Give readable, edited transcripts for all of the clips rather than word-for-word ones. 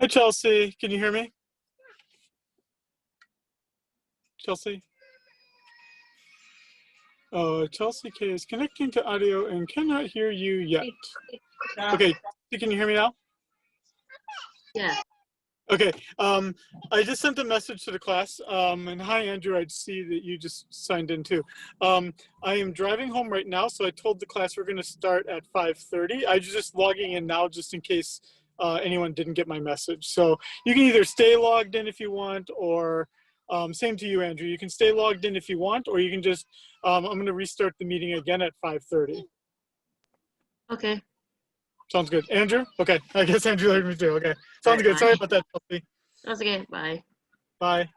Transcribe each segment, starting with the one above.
Hi, Chelsea. Can you hear me? Chelsea? Chelsea K is connecting to audio and cannot hear you yet. Okay, can you hear me now? Yeah. Okay, I just sent a message to the class, and hi, Andrew, I see that you just signed in too. I am driving home right now, so I told the class we're gonna start at 5:30. I was just logging in now just in case anyone didn't get my message. So you can either stay logged in if you want, or same to you, Andrew. You can stay logged in if you want, or you can just, I'm gonna restart the meeting again at 5:30. Okay. Sounds good. Andrew? Okay, I guess Andrew heard me too. Okay, sounds Right, good. bye. Sorry about that, Chelsea. That's okay. Bye. Bye.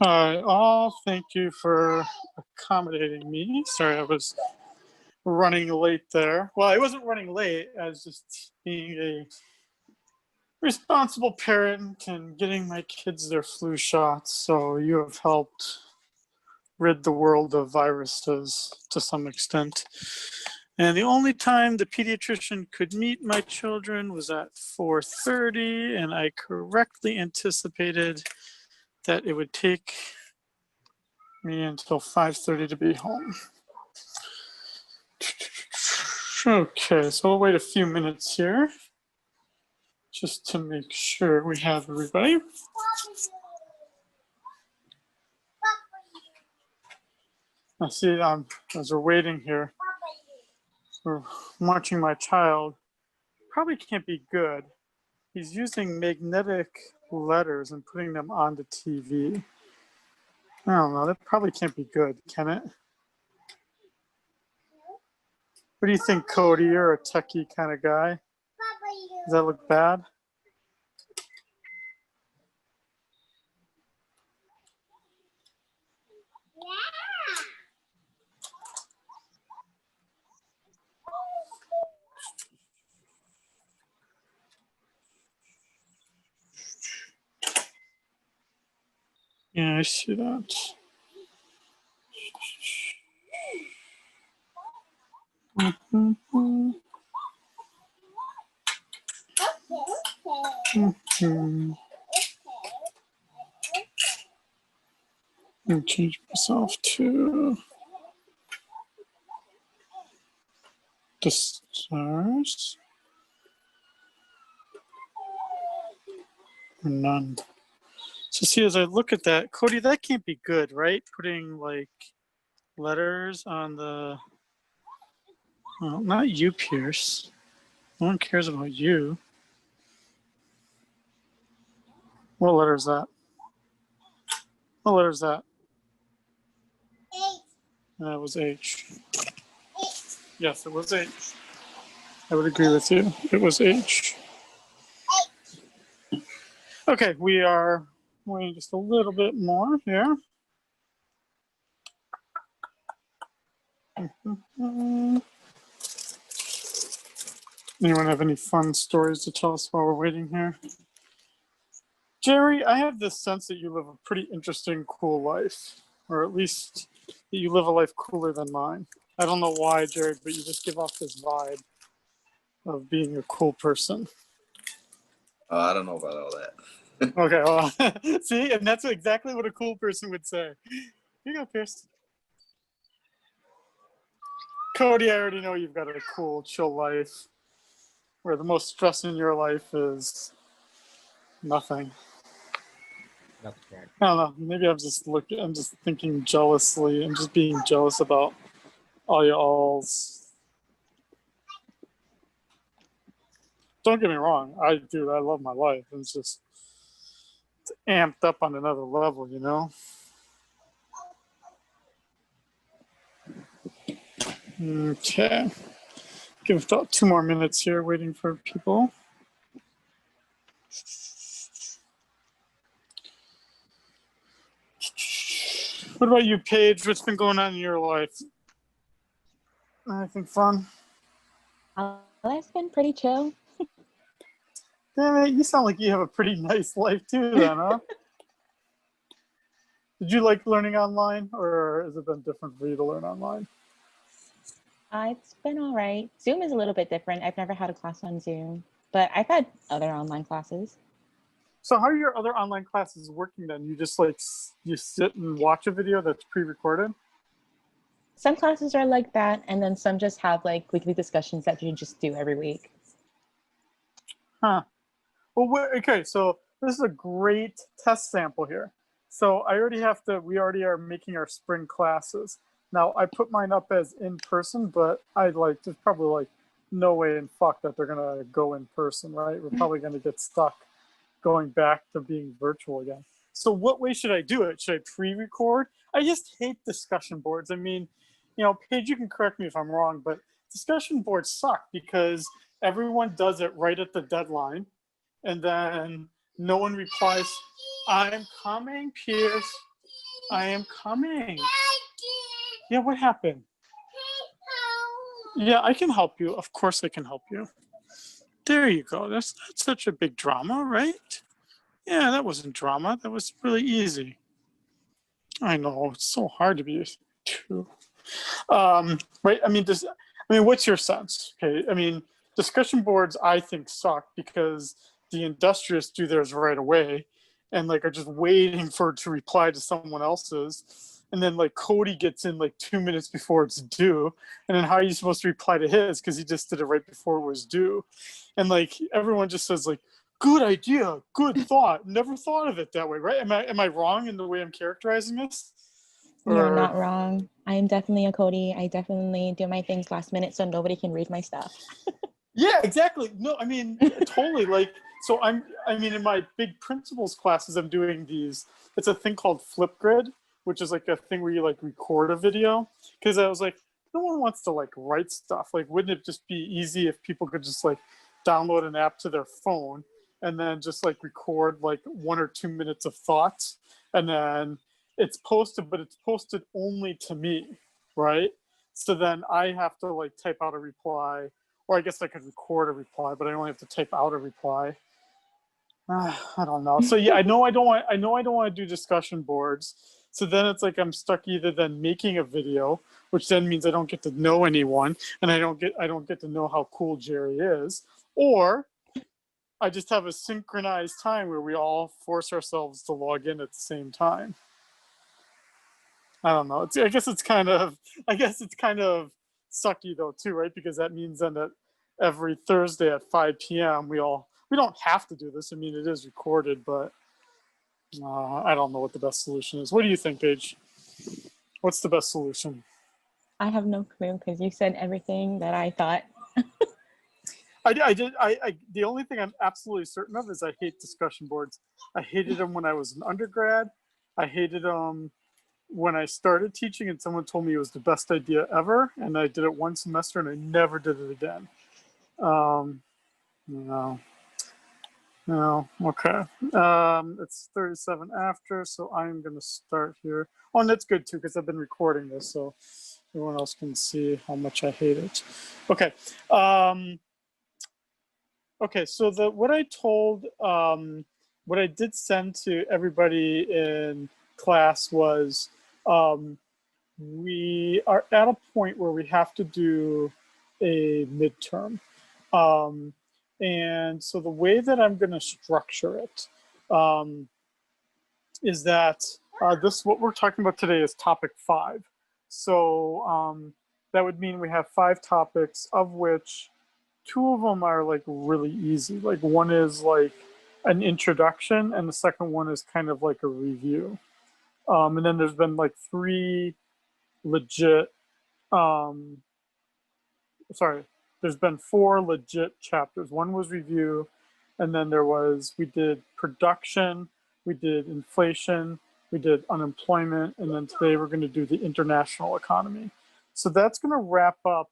Hi, all. Thank you for accommodating me. Sorry, I was running late there. Well, I wasn't running late. I was just being a responsible parent and getting my kids their flu shots. So you have helped rid the world of viruses to some extent. And the only time the pediatrician could meet my children was at 4:30, and I correctly anticipated that it would take me until 5:30 to be home. Okay, so we'll wait a few minutes here just to make sure we have everybody. I see as we're waiting here, we're watching my child. Probably can't be good. He's using magnetic letters and putting them onto TV. I don't know, that probably can't be good, can it? What do you think, Cody? You're a techie kind of guy. Does that look bad? Yeah, I see that. Mm-hmm. Mm-hmm. I'll change myself to the stars. Or none. So see, as I look at that, Cody, that can't be good, right? Putting like letters on the, well, not you, Pierce. No one cares about you. What letter is that? What letter is that? H. That was H. Yes, it was H. I would agree with you. It was H. Okay, we are waiting just a little bit more here. Anyone have any fun stories to tell us while we're waiting here? Jerry, I have this sense that you live a pretty interesting, cool life, or at least that you live a life cooler than mine. I don't know why, Jared, but you just give off this vibe of being a cool person. I don't know about all that. Okay, well, see, and that's exactly what a cool person would say. Here you go, Pierce. Cody, I already know you've got a cool, chill life where the most stress in your life is nothing. That's correct. I don't know. Maybe I'm just thinking jealously. I'm just being jealous about all y'all's. Don't get me wrong. I love my life. It's just it's amped up on another level, you know? Okay. Give about 2 more minutes here waiting for people. What about you, Paige? What's been going on in your life? Anything fun? Life's been pretty chill. Damn it, you sound like you have a pretty nice life too then, huh? Did you like learning online, or has it been different for you to learn online? It's been all right. Zoom is a little bit different. I've never had a class on Zoom, but I've had other online classes. So how are your other online classes working then? You just you sit and watch a video that's pre-recorded? Some classes are like that, and then some just have like weekly discussions that you just do every week. Huh. Well, okay, so this is a great test sample here. So we already are making our spring classes. Now I put mine up as in person, but there's probably no way in fuck that they're gonna go in person, right? We're probably gonna get stuck going back to being virtual again. So what way should I do it? Should I pre-record? I just hate discussion boards. I mean, Paige, you can correct me if I'm wrong, but discussion boards suck because everyone does it right at the deadline and then no one replies, I'm coming, Pierce. I am coming. Yeah, what happened? Yeah, I can help you. Of course I can help you. There you go. That's not such a big drama, right? Yeah, that wasn't drama. That was really easy. I know, it's so hard to be two. Right, what's your sense? Okay, I mean, discussion boards I think suck because the industrious do theirs right away and like are just waiting for it to reply to someone else's. And then like Cody gets in like 2 minutes before it's due. And then how are you supposed to reply to his? Because he just did it right before it was due. And like everyone just says like, good idea, good thought. Never thought of it that way, right? Am I wrong in the way I'm characterizing this? You're not wrong. I am definitely a Cody. I definitely do my things last minute so nobody can read my stuff. Yeah, exactly. No, I mean, totally. Like, so in my big principles classes, I'm doing these. It's a thing called Flipgrid, which is like a thing where you like record a video. Because I was like, no one wants to like write stuff. Like, wouldn't it just be easy if people could just like download an app to their phone and then just like record like 1 or 2 minutes of thoughts, and then it's posted, but it's posted only to me, right? So then I have to like type out a reply, or I guess I could record a reply, but I only have to type out a reply. I don't know. So yeah, I know I don't want to do discussion boards. So then it's like I'm stuck either then making a video, which then means I don't get to know anyone, and I don't get to know how cool Jerry is, or I just have a synchronized time where we all force ourselves to log in at the same time. I don't know. I guess it's kind of sucky though too, right? Because that means then that every Thursday at 5 p.m. we don't have to do this. I mean, it is recorded, but I don't know what the best solution is. What do you think, Paige? What's the best solution? I have no clue because you said everything that I thought. I did. The only thing I'm absolutely certain of is I hate discussion boards. I hated them when I was an undergrad. I hated them when I started teaching, and someone told me it was the best idea ever, and I did it one semester and I never did it again. No, okay. It's 37 after, so I'm gonna start here. Oh, and that's good too, because I've been recording this, so everyone else can see how much I hate it. Okay. Okay, so what I did send to everybody in class was, we are at a point where we have to do a midterm. And so the way that I'm going to structure it is that what we're talking about today is topic 5. So that would mean we have 5 topics, of which 2 of them are like really easy. Like one is like an introduction, and the second one is kind of like a review. And then there's been like 3 legit, there's been 4 legit chapters. One was review, and then we did production, we did inflation, we did unemployment, and then today we're going to do the international economy. So that's going to wrap up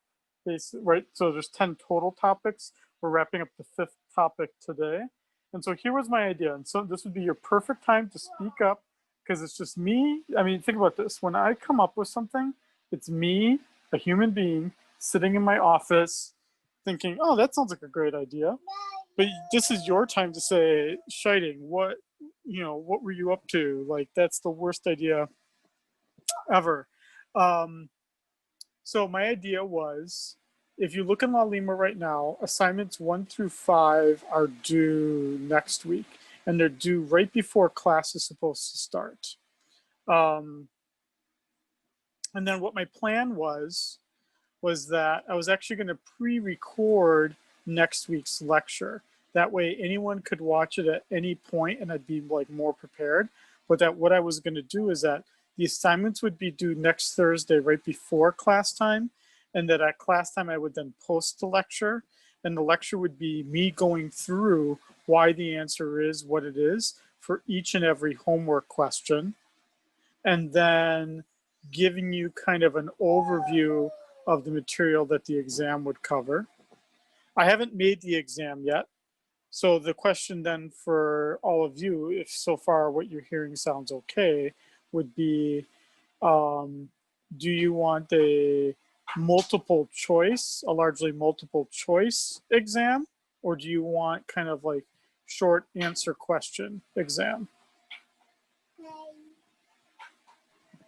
right? So there's 10 total topics. We're wrapping up the 5th topic today. And so here was my idea. And so this would be your perfect time to speak up, because it's just me. I mean, think about this. When I come up with something, it's me, a human being, sitting in my office thinking, oh, that sounds like a great idea. But this is your time to say, Scheiding, what were you up to? Like, that's the worst idea ever. So my idea was, if you look in La Lima right now, assignments 1 through 5 are due next week, and they're due right before class is supposed to start. And then what my plan was that I was actually going to pre-record next week's lecture. That way anyone could watch it at any point and I'd be like more prepared. But that what I was going to do is that the assignments would be due next Thursday right before class time, and that at class time I would then post the lecture, and the lecture would be me going through why the answer is what it is for each and every homework question, and then giving you kind of an overview of the material that the exam would cover. I haven't made the exam yet. So the question then for all of you, if so far what you're hearing sounds okay, would be, do you want a multiple choice, a largely multiple choice exam, or do you want kind of like short answer question exam?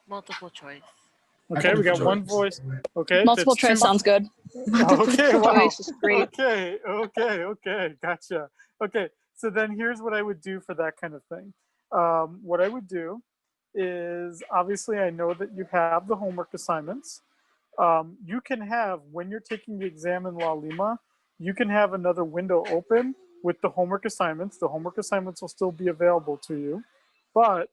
Multiple choice. Okay, we got one voice. Okay, Multiple that's two choice sounds good. Okay, Multiple wow. choice is great. Okay, gotcha. Okay, so then here's what I would do for that kind of thing. What I would do is, obviously I know that you have the homework assignments. You can have, when you're taking the exam in La Lima, you can have another window open with the homework assignments. The homework assignments will still be available to you, but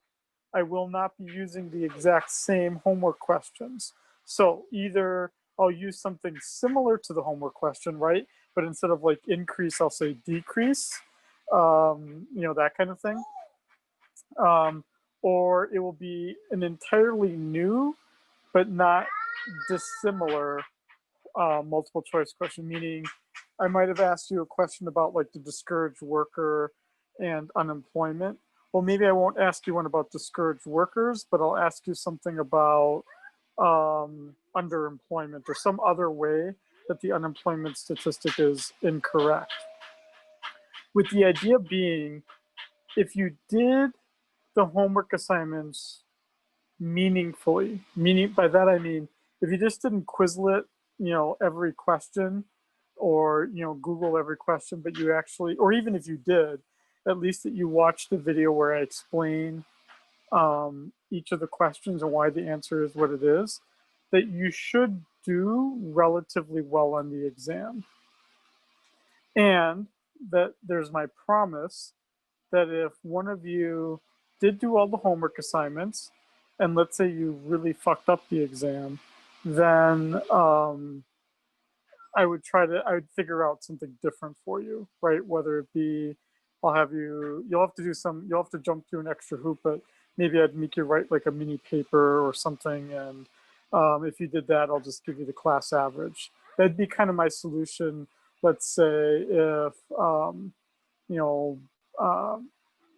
I will not be using the exact same homework questions. So either I'll use something similar to the homework question, right? But instead of like increase, I'll say decrease, that kind of thing. Or it will be an entirely new, but not dissimilar multiple choice question, meaning I might have asked you a question about like the discouraged worker and unemployment. Well, maybe I won't ask you one about discouraged workers, but I'll ask you something about underemployment or some other way that the unemployment statistic is incorrect. With the idea being, if you did the homework assignments meaningfully, meaning by that I mean, if you just didn't Quizlet, every question, or Google every question, but you actually, or even if you did, at least that you watched the video where I explain each of the questions and why the answer is what it is, that you should do relatively well on the exam. And that there's my promise that if one of you did do all the homework assignments, and let's say you really fucked up the exam, then I would figure out something different for you, right? Whether it be, you'll have to jump through an extra hoop, but maybe I'd make you write like a mini paper or something. And if you did that, I'll just give you the class average. That'd be kind of my solution. Let's say if,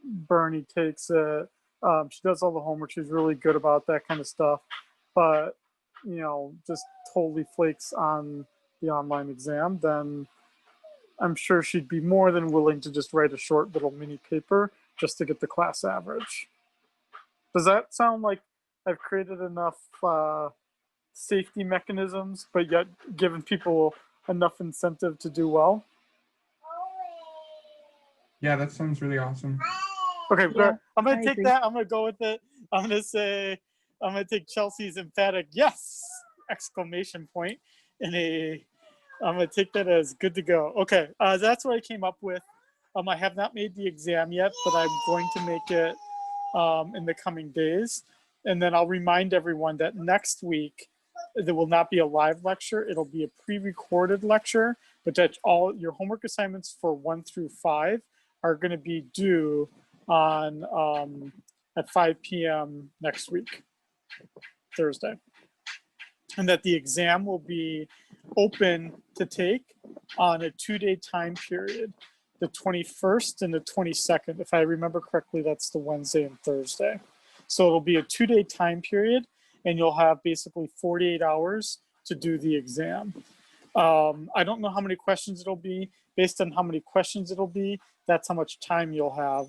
Bernie takes it, she does all the homework, she's really good about that kind of stuff, but, just totally flakes on the online exam, then I'm sure she'd be more than willing to just write a short little mini paper just to get the class average. Does that sound like I've created enough safety mechanisms, but yet given people enough incentive to do well? Yeah, that sounds really awesome. Okay, Yeah, I'm I gonna take agree. that. I'm gonna go with it. I'm gonna take Chelsea's emphatic yes! Exclamation point, and I'm gonna take that as good to go. Okay, that's what I came up with. I have not made the exam yet, but I'm going to make it in the coming days. And then I'll remind everyone that next week there will not be a live lecture. It'll be a pre-recorded lecture, but that all your homework assignments for 1 through 5 are going to be due on at 5 p.m. next week, Thursday. And that the exam will be open to take on a 2-day time period, the 21st and the 22nd. If I remember correctly, that's the Wednesday and Thursday. So it'll be a 2-day time period, and you'll have basically 48 hours to do the exam. I don't know how many questions it'll be. Based on how many questions it'll be, that's how much time you'll have.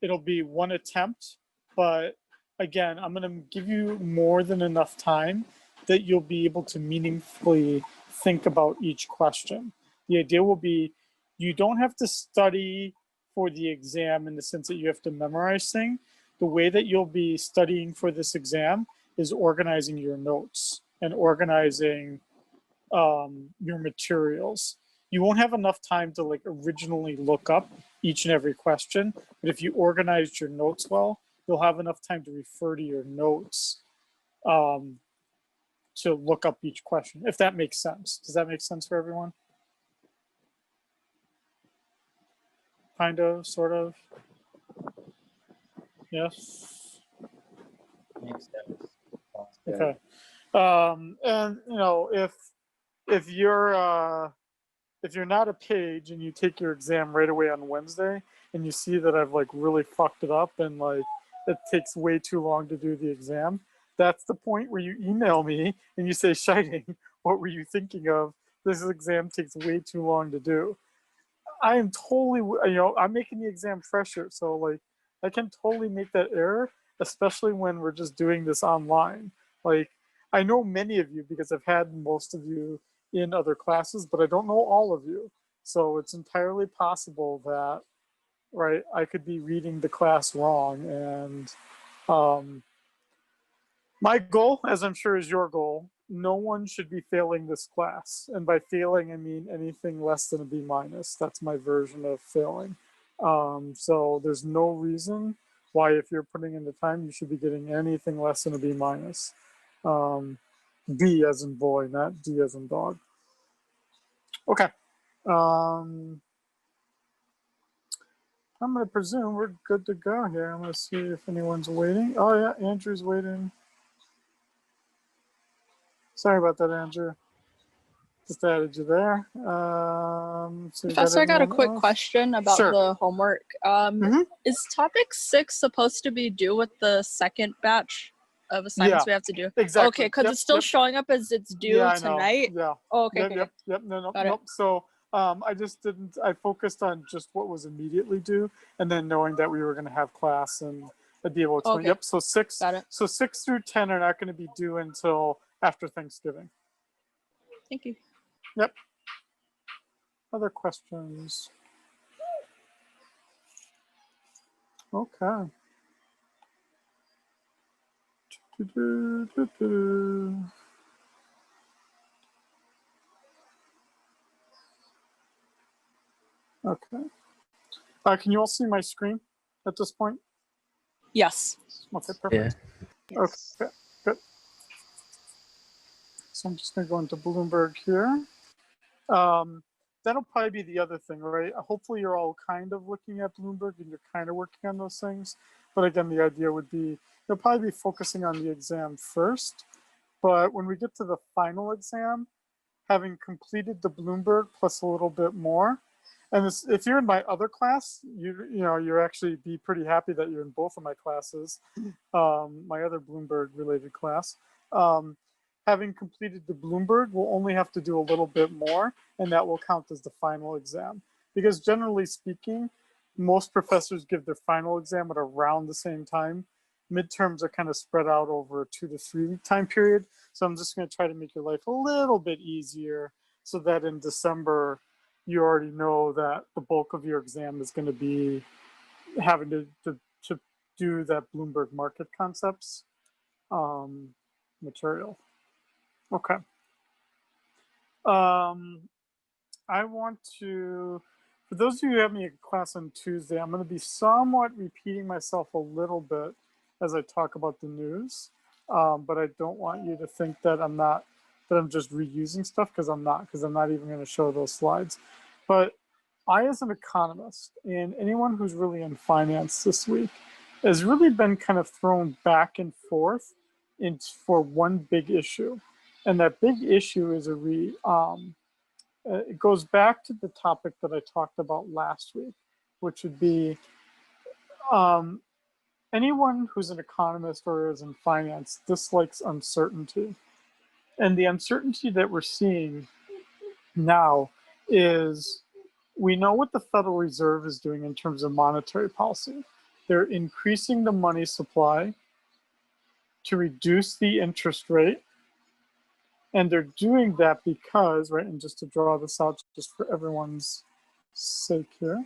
It'll be one attempt, but again, I'm going to give you more than enough time that you'll be able to meaningfully think about each question. The idea will be you don't have to study for the exam in the sense that you have to memorize things. The way that you'll be studying for this exam is organizing your notes and organizing your materials. You won't have enough time to like originally look up each and every question, but if you organize your notes well, you'll have enough time to refer to your notes to look up each question, if that makes sense. Does that make sense for everyone? Kind of, sort of. Yes. Makes sense. Okay. And if you're not a page and you take your exam right away on Wednesday and you see that I've like really fucked it up and like it takes way too long to do the exam. That's the point where you email me and you say, Shining, what were you thinking of? This exam takes way too long to do. I am totally, I'm making the exam fresher. So like, I can totally make that error, especially when we're just doing this online. Like, I know many of you because I've had most of you in other classes, but I don't know all of you. So it's entirely possible that, right, I could be reading the class wrong. And my goal, as I'm sure is your goal, no one should be failing this class. And by failing, I mean anything less than a B minus. That's my version of failing. So there's no reason why, if you're putting in the time, you should be getting anything less than a B minus. B as in boy, not D as in dog. Okay. I'm going to presume we're good to go here. I'm going to see if anyone's waiting. Oh, yeah, Andrew's waiting. Sorry about that, Andrew. Just added you there. So Professor, I got a quick else? question about Sure. the homework. Is topic 6 supposed to be due with the second batch of assignments we have to do? Exactly. Okay, because it's still showing up as it's due I know. tonight. Yeah. Oh, okay. Yep. No. Got it. So I just didn't. I focused on just what was immediately due, and then knowing that we were going to have class and a deal with 20. Okay. Yep. So 6. Got it. So 6 through 10 are not going to be due until after Thanksgiving. Thank you. Yep. Other questions? Okay. Okay. Can you all see my screen at this point? Yes. Okay, perfect. Yes. Okay, good. So I'm just going to go into Bloomberg here. That'll probably be the other thing, right? Hopefully you're all kind of looking at Bloomberg and you're kind of working on those things. But again, the idea would be you'll probably be focusing on the exam first. But when we get to the final exam, having completed the Bloomberg plus a little bit more, and this, if you're in my other class, you're actually be pretty happy that you're in both of my classes, my other Bloomberg related class. Having completed the Bloomberg, we'll only have to do a little bit more, and that will count as the final exam. Because generally speaking, most professors give their final exam at around the same time. Midterms are kind of spread out over a 2 to 3 week time period. So I'm just going to try to make your life a little bit easier so that in December, you already know that the bulk of your exam is going to be having to do that Bloomberg market concepts material. Okay. I want to, for those of you who have me in class on Tuesday, I'm going to be somewhat repeating myself a little bit as I talk about the news. But I don't want you to think that I'm just reusing stuff, because I'm not even going to show those slides. But I, as an economist, and anyone who's really in finance this week, has really been kind of thrown back and forth for one big issue. And that big issue is it goes back to the topic that I talked about last week, which would be anyone who's an economist or is in finance dislikes uncertainty. And the uncertainty that we're seeing now is, we know what the Federal Reserve is doing in terms of monetary policy. They're increasing the money supply to reduce the interest rate. And they're doing that because, right, and just to draw this out just for everyone's sake here.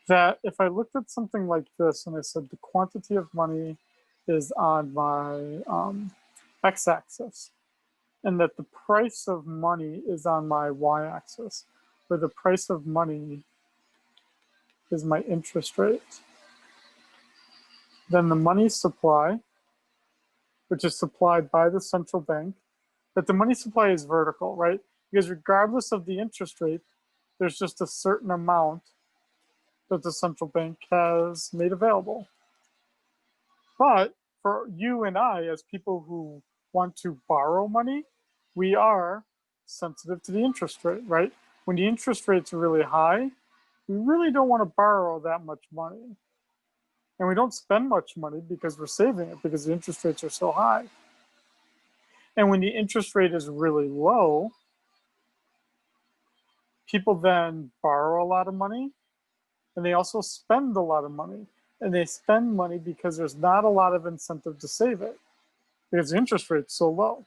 That if I looked at something like this and I said the quantity of money is on my x-axis, and that the price of money is on my y-axis, where the price of money is my interest rate, then the money supply, which is supplied by the central bank, that the money supply is vertical, right? Because regardless of the interest rate, there's just a certain amount that the central bank has made available. But for you and I, as people who want to borrow money, we are sensitive to the interest rate, right? When the interest rates are really high, we really don't want to borrow that much money. And we don't spend much money because we're saving it because the interest rates are so high. And when the interest rate is really low, people then borrow a lot of money and they also spend a lot of money. And they spend money because there's not a lot of incentive to save it because the interest rate's so low.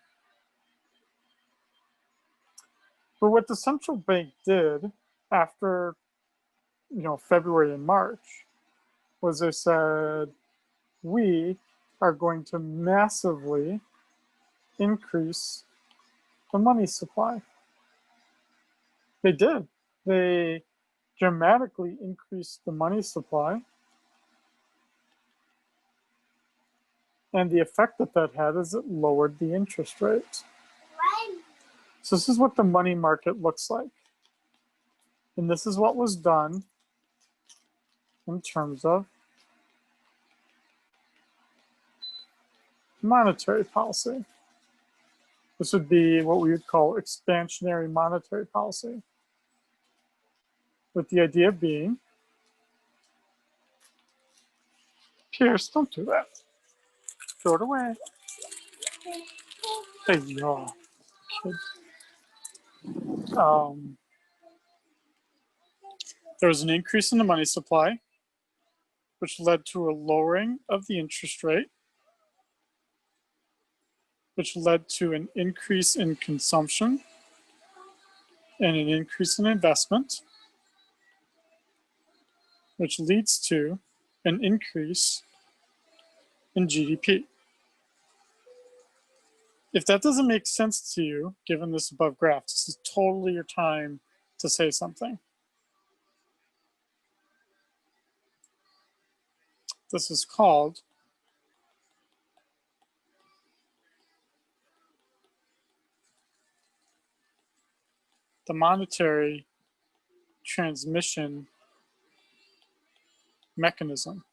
But what the central bank did after, February and March was they said, we are going to massively increase the money supply. They did. They dramatically increased the money supply. And the effect that that had is it lowered the interest rate. So this is what the money market looks like. And this is what was done in terms of monetary policy. This would be what we would call expansionary monetary policy, with the idea being, Pierce, don't do that. Throw it away. Hey, y'all. There was an increase in the money supply, which led to a lowering of the interest rate, which led to an increase in consumption and an increase in investment, which leads to an increase in GDP. If that doesn't make sense to you, given this above graph, this is totally your time to say something. This is called the monetary transmission mechanism.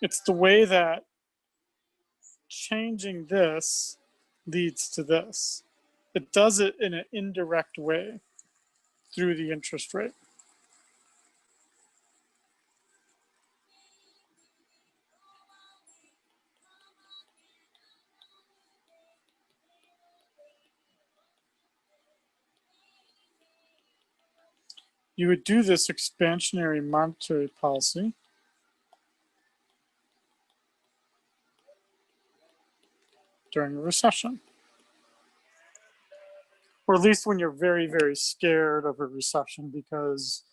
It's the way that changing this leads to this. It does it in an indirect way through the interest rate. You would do this expansionary monetary policy during a recession. Or at least when you're very, very scared of a recession because,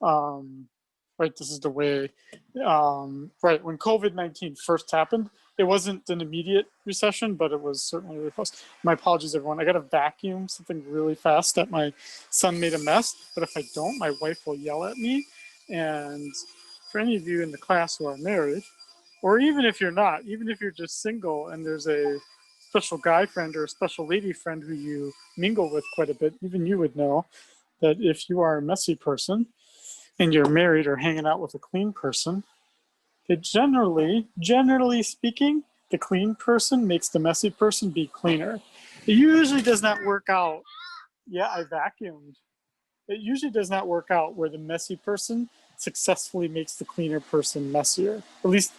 right, this is the way, right, when COVID-19 first happened, it wasn't an immediate recession, but it was certainly really close. My apologies, everyone. I got to vacuum something really fast that my son made a mess, but if I don't, my wife will yell at me. And for any of you in the class who are married, or even if you're not, even if you're just single and there's a special guy friend or a special lady friend who you mingle with quite a bit, even you would know that if you are a messy person and you're married or hanging out with a clean person, they generally speaking, the clean person makes the messy person be cleaner. It usually does not work out. Yeah, I vacuumed. It usually does not work out where the messy person successfully makes the cleaner person messier. At least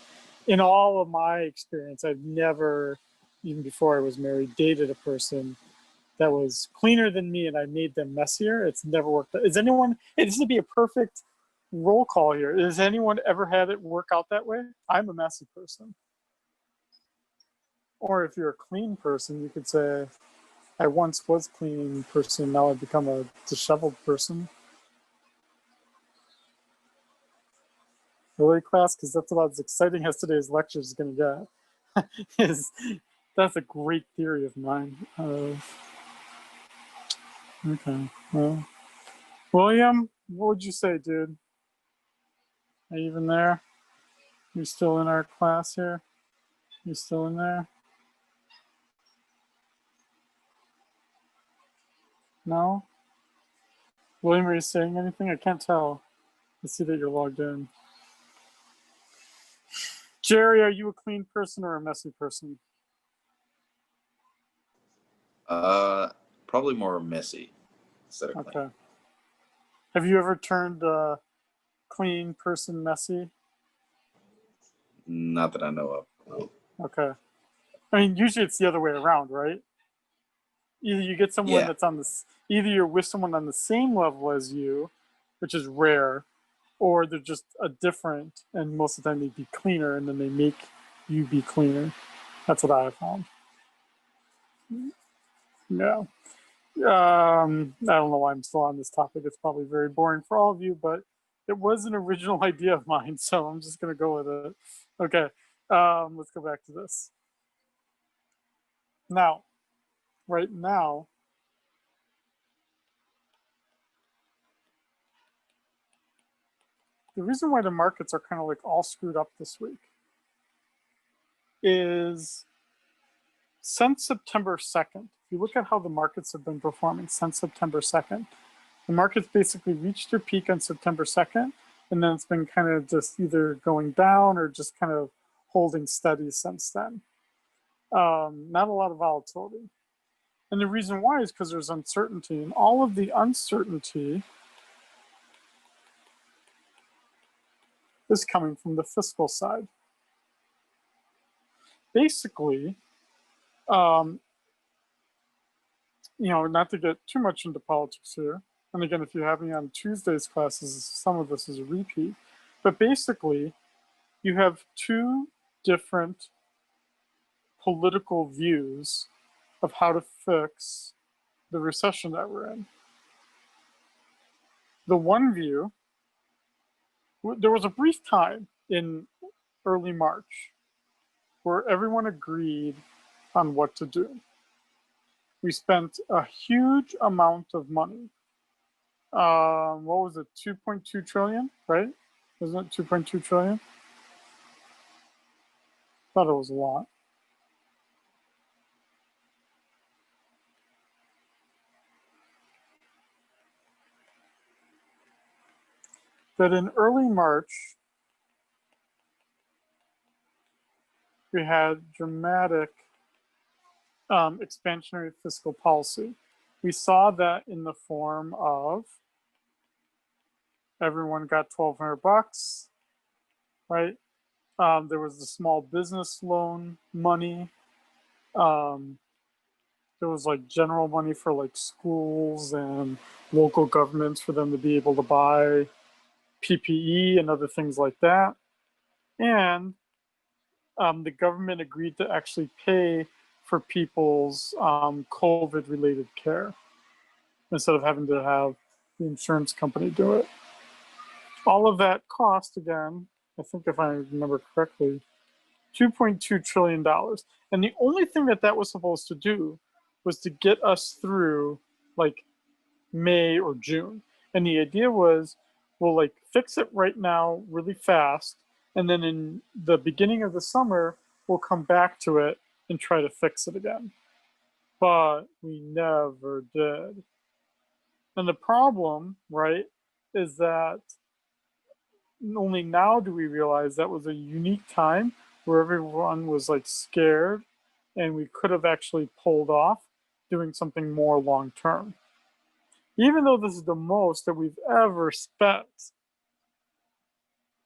in all of my experience, I've never, even before I was married, dated a person that was cleaner than me and I made them messier. It's never worked out. Is anyone, this would be a perfect roll call here. Has anyone ever had it work out that way? I'm a messy person. Or if you're a clean person, you could say, I once was a clean person, now I've become a disheveled person. Really, class? Because that's about as exciting as today's lecture is going to get. That's a great theory of mine. Okay, well, William, what would you say, dude? Are you even there? You still in our class here? You still in there? No? William, are you saying anything? I can't tell. I see that you're logged in. Jerry, are you a clean person or a messy person? Probably more messy instead of clean. Okay. Have you ever turned clean person messy? Not that I know of. No. Okay. I mean, usually it's the other way around, right? Either you get someone Yeah. that's on this, either you're with someone on the same level as you, which is rare, or they're just a different, and most of the time they'd be cleaner, and then they make you be cleaner. That's what I have found. Yeah. I don't know why I'm still on this topic. It's probably very boring for all of you, but it was an original idea of mine, so I'm just going to go with it. Okay, let's go back to this. Now, right now, the reason why the markets are kind of like all screwed up this week is since September 2nd, if you look at how the markets have been performing since September 2nd, the markets basically reached their peak on September 2nd, and then it's been kind of just either going down or just kind of holding steady since then. Not a lot of volatility. And the reason why is because there's uncertainty, and all of the uncertainty is coming from the fiscal side. Basically, not to get too much into politics here, and again, if you have me on Tuesday's classes, some of this is a repeat, but basically, you have two different political views of how to fix the recession that we're in. The one view, there was a brief time in early March where everyone agreed on what to do. We spent a huge amount of money. What was it, 2.2 trillion, right? Wasn't it 2.2 trillion? Thought it was a lot. That in early March, we had dramatic expansionary fiscal policy. We saw that in the form of everyone got $1,200, right? There was the small business loan money. There was like general money for like schools and local governments for them to be able to buy PPE and other things like that. And the government agreed to actually pay for people's COVID-related care instead of having to have the insurance company do it. All of that cost, again, I think if I remember correctly, $2.2 trillion. And the only thing that was supposed to do was to get us through like May or June. And the idea was, we'll like fix it right now really fast. And then in the beginning of the summer, we'll come back to it and try to fix it again. But we never did. And the problem, right, is that only now do we realize that was a unique time where everyone was like scared and we could have actually pulled off doing something more long term. Even though this is the most that we've ever spent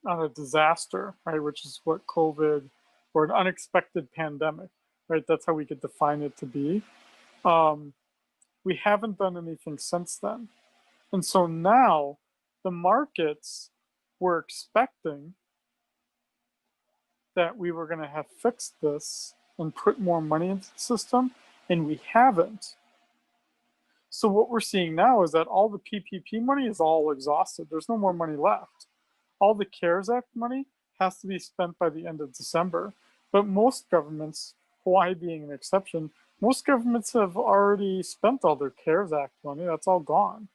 on a disaster, right, which is what COVID or an unexpected pandemic, right, that's how we could define it to be. We haven't done anything since then. And so now the markets were expecting that we were going to have fixed this and put more money into the system, and we haven't. So what we're seeing now is that all the PPP money is all exhausted. There's no more money left. All the CARES Act money has to be spent by the end of December. But most governments, Hawaii being an exception, most governments have already spent all their CARES Act money. That's all gone.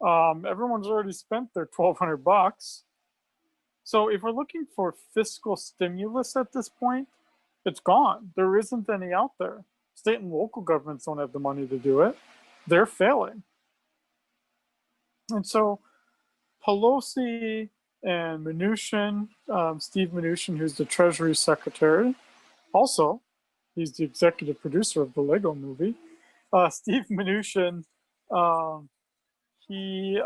Everyone's already spent their $1,200. So if we're looking for fiscal stimulus at this point, it's gone. There isn't any out there. State and local governments don't have the money to do it. They're failing. And so Pelosi And Mnuchin, Steve Mnuchin, who's the Treasury Secretary. Also, he's the executive producer of the Lego movie. Steve Mnuchin, he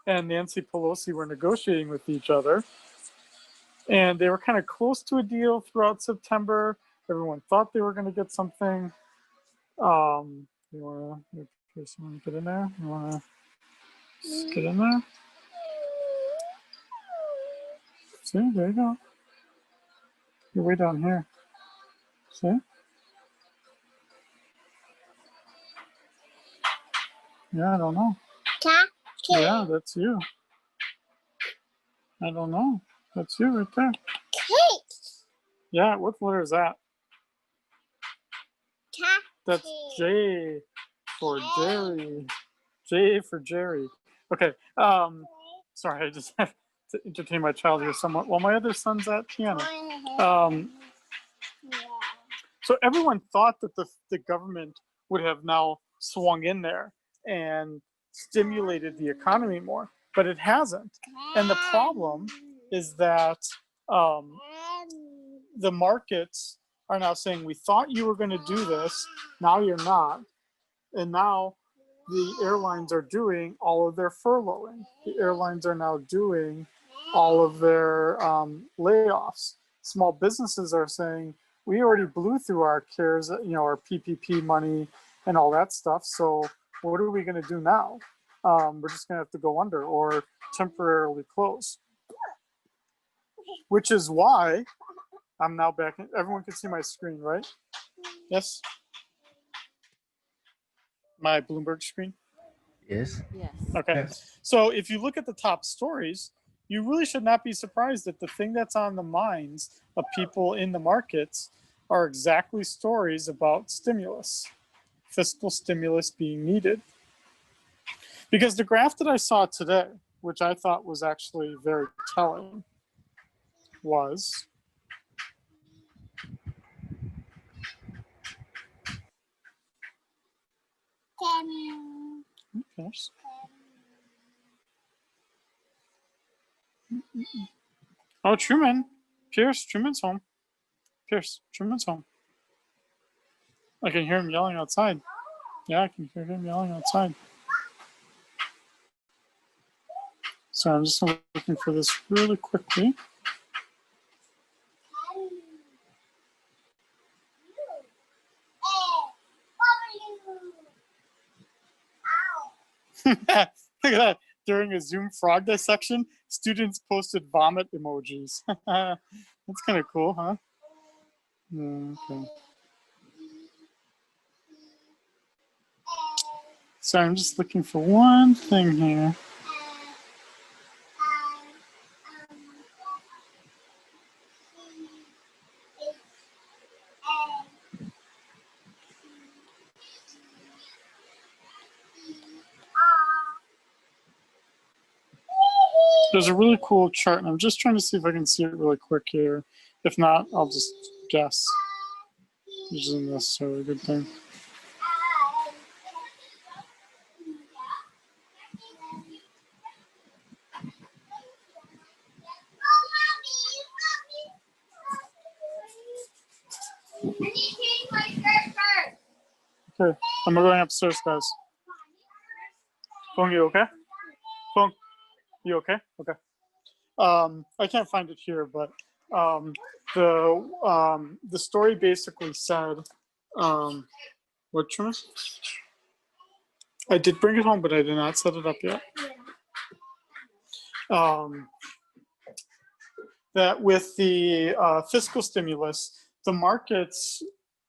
and Nancy Pelosi were negotiating with each other. And they were kind of close to a deal throughout September. Everyone thought they were going to get something. You want to get in there? You want to get in there? See, there you go. You're way down here. See? Yeah, I don't know. Yeah, that's you. I don't know. That's you right there. Yeah, what letter is that? That's J for Jerry. J for Jerry. Okay. Sorry, I just have to entertain my child here somewhat while my other son's at piano. So everyone thought that the government would have now swung in there and stimulated the economy more, but it hasn't. And the problem is that the markets are now saying, we thought you were going to do this, now you're not. And now the airlines are doing all of their furloughing. The airlines are now doing all of their layoffs. Small businesses are saying, we already blew through our CARES, our PPP money and all that stuff. So what are we going to do now? We're just going to have to go under or temporarily close. Which is why I'm now back. Everyone can see my screen, right? Yes? My Bloomberg screen? Yes. Yes. Okay. Yes. So if you look at the top stories, you really should not be surprised that the thing that's on the minds of people in the markets are exactly stories about stimulus, fiscal stimulus being needed. Because the graph that I saw today, which I thought was actually very telling, was Pierce. Oh, Truman. Pierce, Truman's home. Pierce, Truman's home. I can hear him yelling outside. Yeah, I can hear him yelling outside. So I'm just looking for this really quickly. Look at that. During a Zoom frog dissection, students posted vomit emojis. That's kind of cool, huh? Okay. So I'm just looking for one thing here. There's a really cool chart, and I'm just trying to see if I can see it really quick here. If not, I'll just guess. Which isn't necessarily a good thing. Okay, I'm going upstairs, guys. Fong, you okay? Fong, you okay? Okay. I can't find it here, but the story basically said, what, Truman? I did bring it home, but I did not set it up yet. That with the fiscal stimulus, the markets,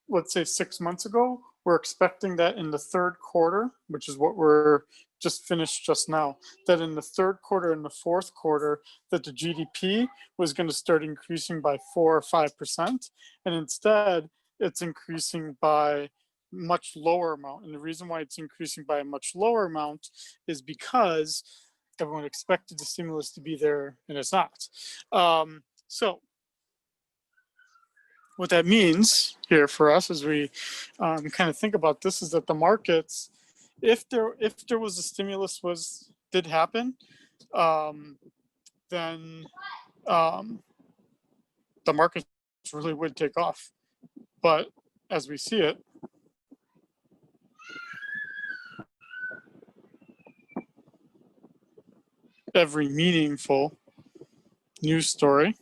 let's say 6 months ago, were expecting that in the third quarter, which is what we're just finished just now, that in the third quarter and the fourth quarter, that the GDP was going to start increasing by 4 or 5%. And instead, it's increasing by much lower amount. And the reason why it's increasing by a much lower amount is because everyone expected the stimulus to be there and it's not. So what that means here for us as we kind of think about this is that the markets, if there was a stimulus did happen, then the markets really would take off. But as we see it, every meaningful news story.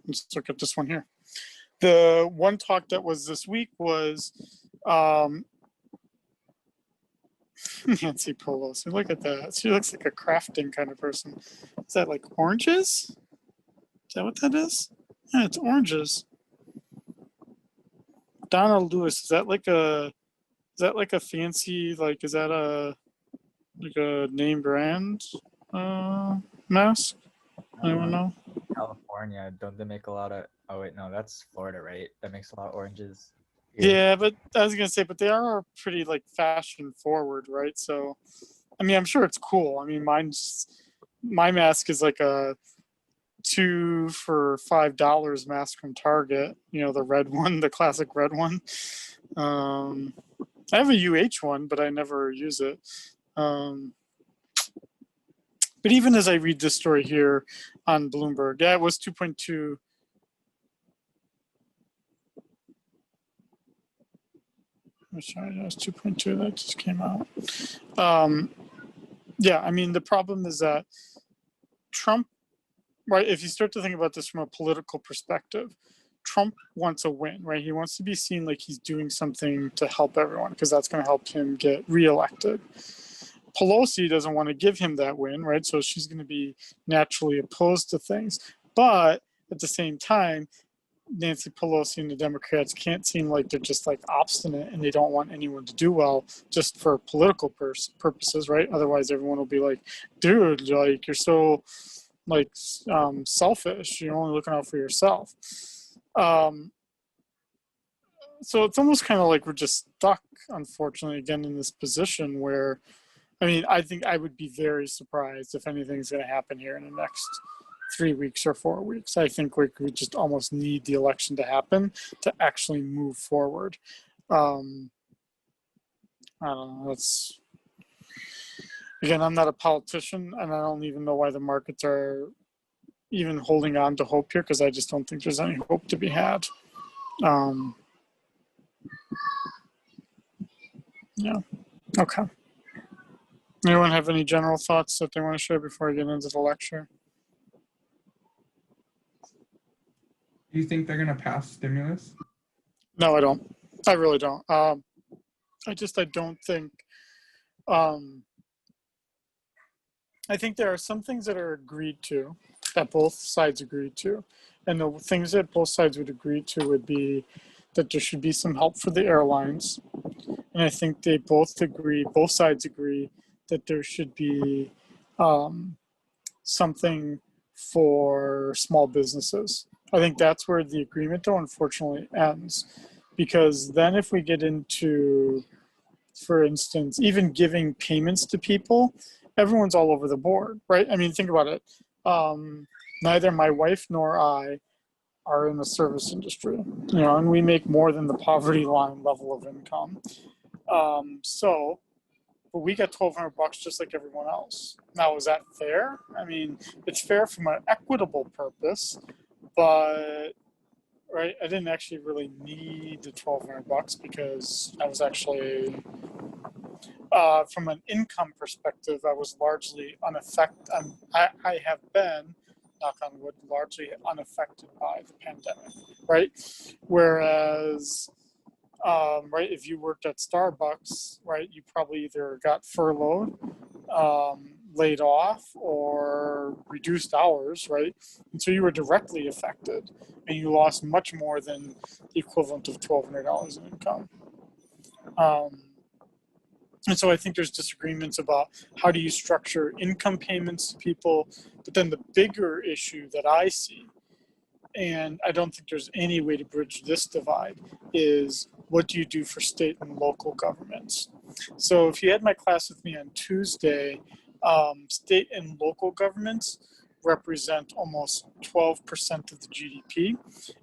Let's look at this one here. The one talk that was this week was Nancy Pelosi. Look at that. She looks like a crafting kind of person. Is that like oranges? Is that what that is? Yeah, it's oranges. Donald Lewis, is that like a fancy, like, is that a name brand mask? I don't know. California, don't they make a lot of? Oh wait, no, that's Florida, right? That makes a lot of oranges. Yeah, but I was gonna say, but they are pretty like fashion forward, right? So, I mean, I'm sure it's cool. I mean, my mask is like a 2 for $5 mask from Target. You know, the red one, the classic red one. I have a UH one, but I never use it. But even as I read this story here on Bloomberg, yeah, it was 2.2. I'm sorry, that was 2.2 that just came out. Yeah, I mean, the problem is that Trump, right, if you start to think about this from a political perspective, Trump wants a win, right? He wants to be seen like he's doing something to help everyone because that's going to help him get reelected. Pelosi doesn't want to give him that win, right? So she's going to be naturally opposed to things. But at the same time, Nancy Pelosi and the Democrats can't seem like they're just like obstinate and they don't want anyone to do well just for political purposes, right? Otherwise, everyone will be like, dude, like, you're so like selfish. You're only looking out for yourself. So it's almost kind of like we're just stuck, unfortunately, again, in this position where, I mean, I think I would be very surprised if anything's going to happen here in the next 3 weeks or 4 weeks. I think we just almost need the election to happen to actually move forward. I don't know. That's, again, I'm not a politician, and I don't even know why the markets are even holding on to hope here, because I just don't think there's any hope to be had. Yeah. Okay. Anyone have any general thoughts that they want to share before I get into the lecture? Do you think they're going to pass stimulus? No, I don't. I really don't. I don't think. I think there are some things that are agreed to, that both sides agreed to. And the things that both sides would agree to would be that there should be some help for the airlines. And I think they both sides agree that there should be something for small businesses. I think that's where the agreement, though, unfortunately ends. Because then if we get into, for instance, even giving payments to people, everyone's all over the board, right? I mean, think about it. Neither my wife nor I are in the service industry, you know, and we make more than the poverty line level of income. But we get $1,200 just like everyone else. Now, is that fair? I mean, it's fair from an equitable purpose, but right, I didn't actually really need the $1,200 because I was actually, from an income perspective, I was largely unaffected. I have been, knock on wood, largely unaffected by the pandemic, right? Whereas, right, if you worked at Starbucks, right, you probably either got furloughed, laid off, or reduced hours, right? And so you were directly affected, and you lost much more than the equivalent of $1,200 in income. And so I think there's disagreements about how do you structure income payments to people, but then the bigger issue that I see, and I don't think there's any way to bridge this divide, is what do you do for state and local governments? So if you had my class with me on Tuesday, state and local governments represent almost 12% of the GDP,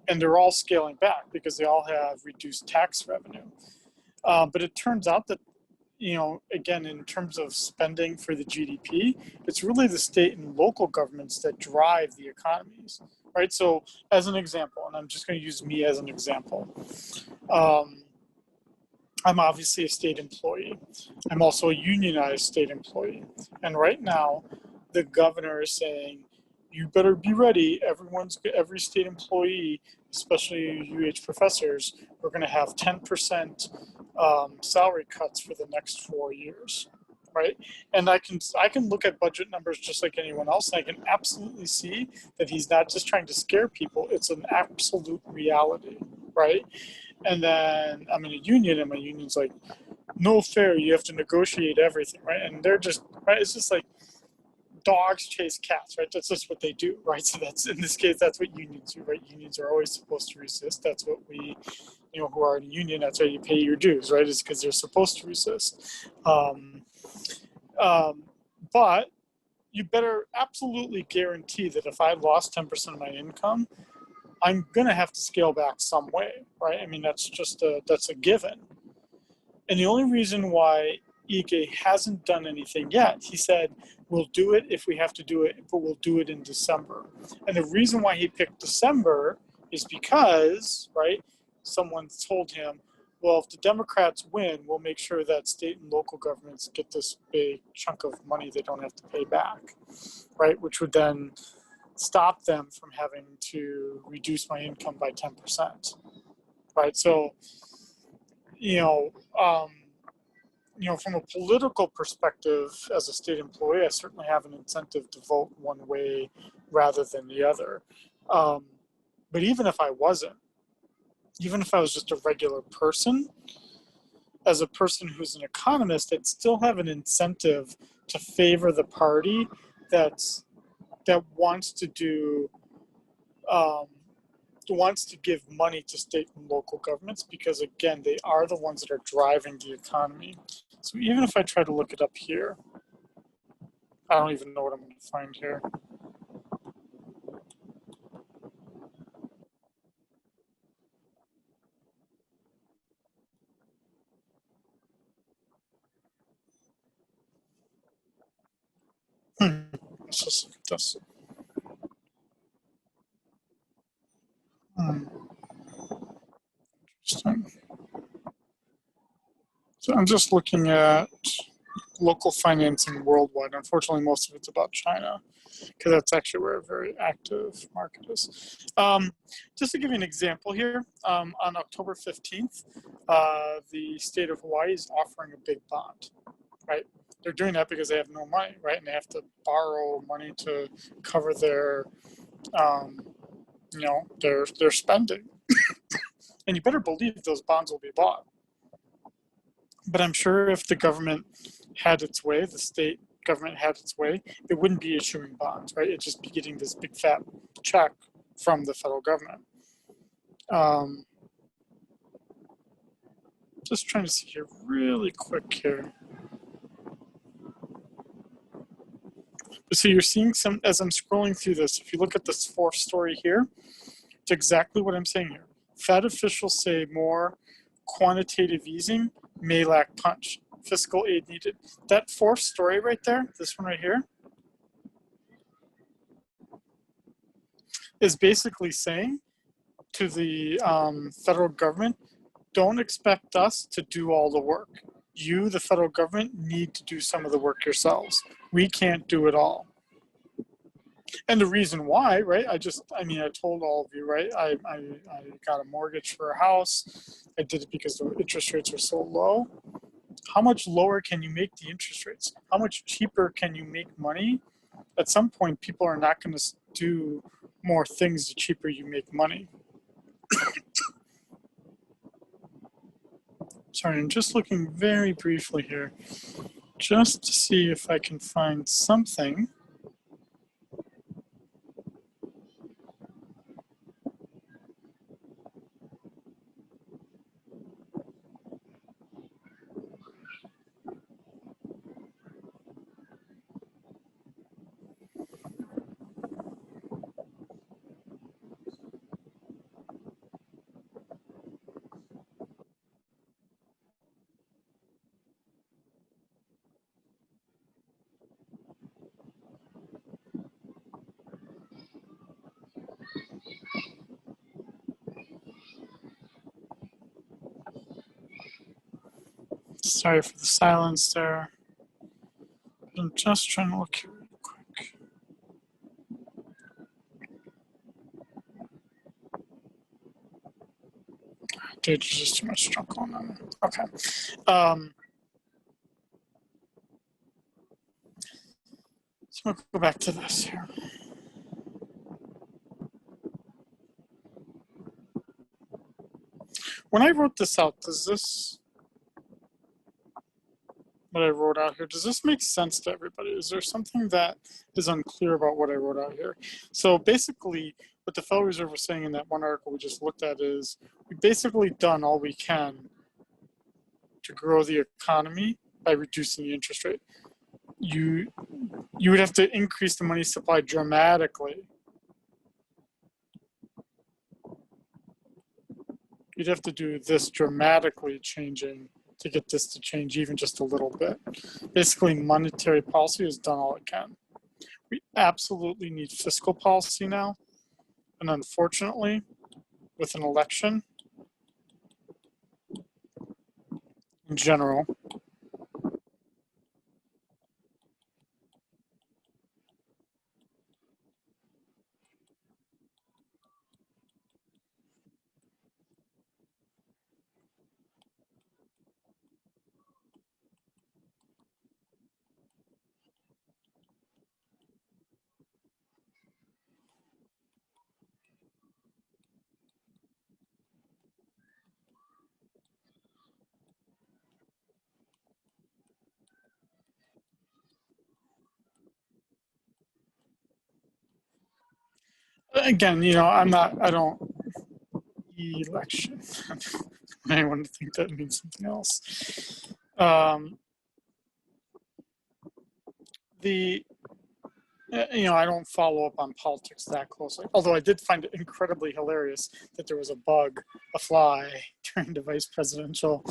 and they're all scaling back because they all have reduced tax revenue. But it turns out that, again, in terms of spending for the GDP, it's really the state and local governments that drive the economies, right? So as an example, and I'm just going to use me as an example, I'm obviously a state employee. I'm also a unionized state employee. And right now, the governor is saying, you better be ready. Every state employee, especially UH professors, we're going to have 10% salary cuts for the next 4 years, right? And I can look at budget numbers just like anyone else, and I can absolutely see that he's not just trying to scare people. It's an absolute reality, right? And then I'm in a union, and my union's like, no fair, you have to negotiate everything, right? And they're just, right? It's just like dogs chase cats, right? That's just what they do, right? So that's, in this case, that's what unions do, right? Unions are always supposed to resist. That's what we, who are in a union, that's why you pay your dues, right? It's because they're supposed to resist. But you better absolutely guarantee that if I lost 10% of my income, I'm going to have to scale back some way, right? I mean, that's a given. And the only reason why Ige hasn't done anything yet, he said, we'll do it if we have to do it, but we'll do it in December. And the reason why he picked December is because, right, someone told him, well, if the Democrats win, we'll make sure that state and local governments get this big chunk of money they don't have to pay back, right? Which would then stop them from having to reduce my income by 10%, right? So, from a political perspective, as a state employee, I certainly have an incentive to vote one way rather than the other. But even if I wasn't, even if I was just a regular person, as a person who's an economist, I'd still have an incentive to favor the party that wants to do wants to give money to state and local governments, because again, they are the ones that are driving the economy. So even if I try to look it up here, I don't even know what I'm going to find here. Let's just look at this. Interesting. So I'm just looking at local financing worldwide. Unfortunately, most of it's about China, because that's actually where a very active market is. Just to give you an example here, on October 15th, the state of Hawaii is offering a big bond, right? They're doing that because they have no money, right? And they have to borrow money to cover their, their spending. And you better believe those bonds will be bought. But I'm sure if the government had its way, the state government had its way, it wouldn't be issuing bonds, right? It'd just be getting this big fat check from the federal government. Just trying to see here really quick here. So you're seeing some, as I'm scrolling through this, if you look at this fourth story here, it's exactly what I'm saying here. Fed officials say more quantitative easing may lack punch. Fiscal aid needed. That fourth story right there, this one right here, is basically saying to the federal government, don't expect us to do all the work. You, the federal government, need to do some of the work yourselves. We can't do it all. And the reason why, right? I told all of you, right? I got a mortgage for a house. I did it because the interest rates are so low. How much lower can you make the interest rates? How much cheaper can you make money? At some point, people are not going to do more things the cheaper you make money. Sorry, I'm just looking very briefly here, just to see if I can find something. Sorry for the silence there. I'm just trying to look here real quick. Dude, there's just too much junk going on. Okay. So we'll go back to this here. When I wrote this out, does this, what I wrote out here, does this make sense to everybody? Is there something that is unclear about what I wrote out here? So basically, what the Federal Reserve was saying in that one article we just looked at is, we've basically done all we can to grow the economy by reducing the interest rate. You would have to increase the money supply dramatically. You'd have to do this dramatically changing to get this to change even just a little bit. Basically, monetary policy has done all it can. We absolutely need fiscal policy now. And unfortunately, with an election in general, again, I don't election. Anyone to think that means something else. I don't follow up on politics that closely. Although I did find it incredibly hilarious that there was a fly during the vice presidential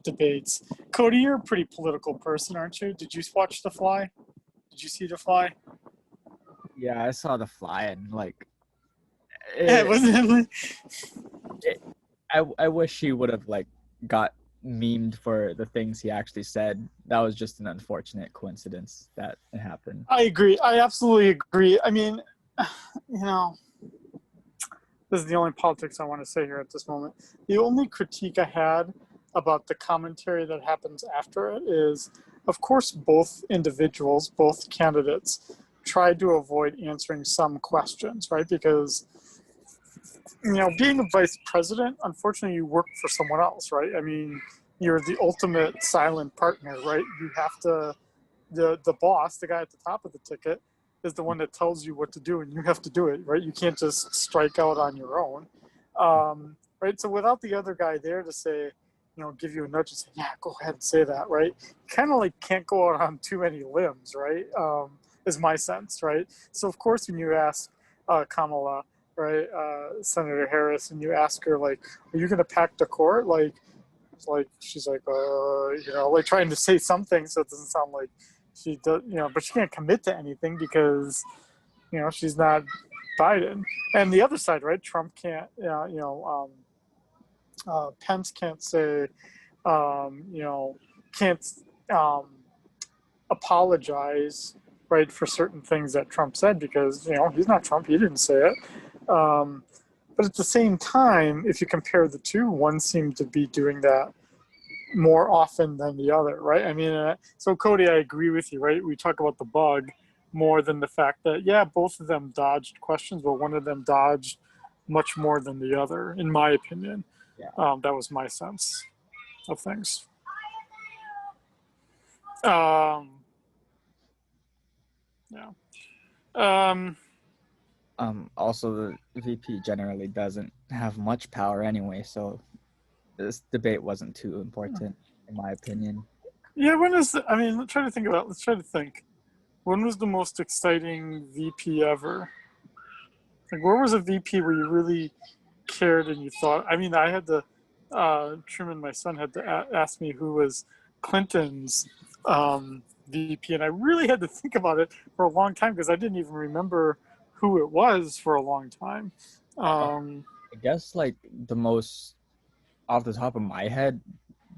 debates. Cody, you're a pretty political person, aren't you? Did you watch The Fly? Did you see The Fly? Yeah, I saw the fly and like. Yeah, wasn't it? I wish he would have like got memed for the things he actually said. That was just an unfortunate coincidence that it happened. I agree. I absolutely agree. I mean, this is the only politics I want to say here at this moment. The only critique I had about the commentary that happens after it is, of course, both individuals, both candidates, tried to avoid answering some questions, right? Because, being a vice president, unfortunately, you work for someone else, right? I mean, you're the ultimate silent partner, right? You have to, the boss, the guy at the top of the ticket, is the one that tells you what to do, and you have to do it, right? You can't just strike out on your own, right? So without the other guy there to say, give you a nudge and say, yeah, go ahead and say that, right? Kind of like can't go out on too many limbs, right? Is my sense, right? So of course, when you ask Kamala, right, Senator Harris, and you ask her, like, are you going to pack the court? Like she's like, like trying to say something so it doesn't sound like she does, but she can't commit to anything because, she's not Biden. And the other side, right? Trump can't, Pence can't say, can't apologize, right, for certain things that Trump said because, he's not Trump. He didn't say it. But at the same time, if you compare the two, one seemed to be doing that more often than the other, right? I mean, so Cody, I agree with you, right? We talk about the bug more than the fact that, yeah, both of them dodged questions, but one of them dodged much more than the other, in my opinion. Yeah. That was my sense of things. Yeah. Also, the VP generally doesn't have much power anyway, so this debate wasn't too important, in my opinion. Yeah, let's try to think. When was the most exciting VP ever? Like, where was a VP where you really cared and you thought, I had to, Truman, my son, had to ask me who was Clinton's VP, and I really had to think about it for a long time because I didn't even remember who it was for a long time. I guess like the most off the top of my head,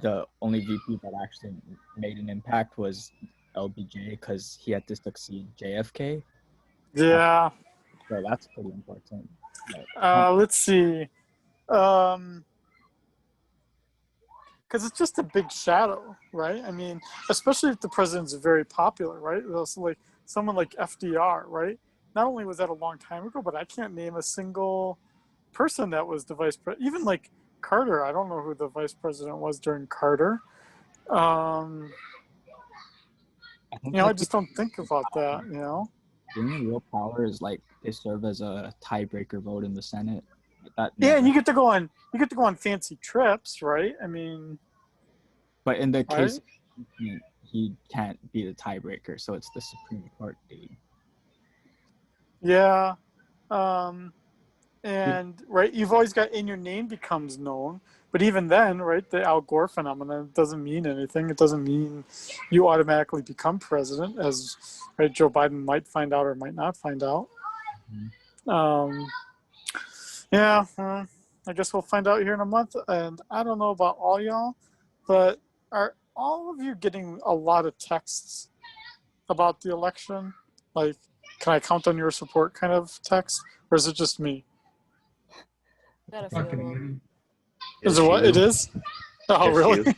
the only VP that actually made an impact was LBJ because he had to succeed JFK. Yeah. So that's pretty important. But, Let's see. Because it's just a big shadow, right? I mean, especially if the president's very popular, right? Also, like someone like FDR, right? Not only was that a long time ago, but I can't name a single person that was the vice president. Even like Carter, I don't know who the vice president was during Carter. I think I like just don't think about that. the only real power is like they serve as a tiebreaker vote in the Senate. But that Yeah, never. and you get to go on fancy trips, right? I mean, But in the right? case of impeachment, he can't be the tiebreaker, so it's the Supreme Court dude. Yeah. And right, you've always got in your name becomes known, but even then, right, the Al Gore phenomenon doesn't mean anything. It doesn't mean you automatically become president, as right, Joe Biden might find out or might not find out. Yeah, I guess we'll find out here in a month. And I don't know about all y'all, but are all of you getting a lot of texts about the election? Like, can I count on your support kind of text, or is it just me? Got a few Not of getting them. any. Is it what? you. It is? Oh, Just really? you.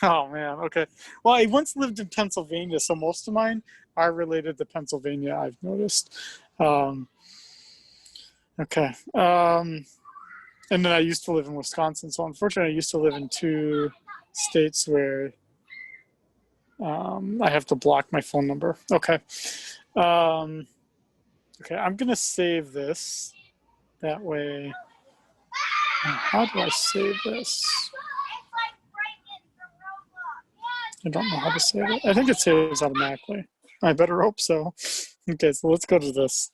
Oh, man. Okay. Well, I once lived in Pennsylvania, so most of mine are related to Pennsylvania, I've noticed. Okay. And then I used to live in Wisconsin. So unfortunately, I used to live in two states where I have to block my phone number. Okay. Okay, I'm going to save this. That way. How do I save this? I don't know how to save it. I think it saves automatically. I better hope so. Okay, so let's go to this.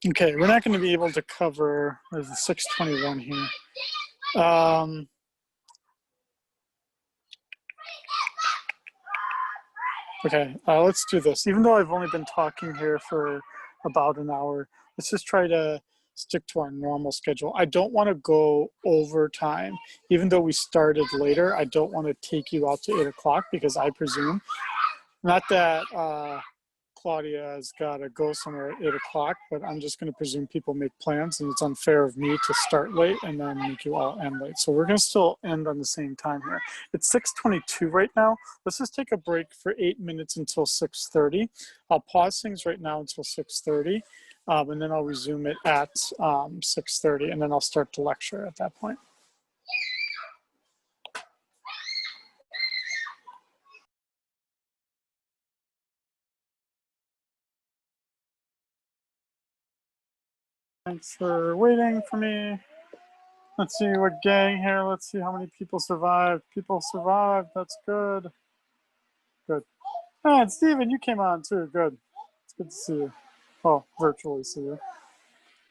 Okay, we're not going to be able to cover, there's a 621 here. Okay, let's do this. Even though I've only been talking here for about an hour, let's just try to stick to our normal schedule. I don't want to go over time. Even though we started later, I don't want to take you out to 8 o'clock because I presume, not that Claudia has got to go somewhere at 8 o'clock, but I'm just going to presume people make plans, and it's unfair of me to start late and then make you all end late. So we're going to still end on the same time here. It's 6:22 right now. Let's just take a break for 8 minutes until 6:30. I'll pause things right now until 6:30, and then I'll resume it at 6:30, and then I'll start the lecture at that point. Thanks for waiting for me. Let's see what gang here. Let's see how many people survived. People survived. That's good. Good. Oh, and Steven, you came on too. Good. It's good to see you. Oh, virtually see you.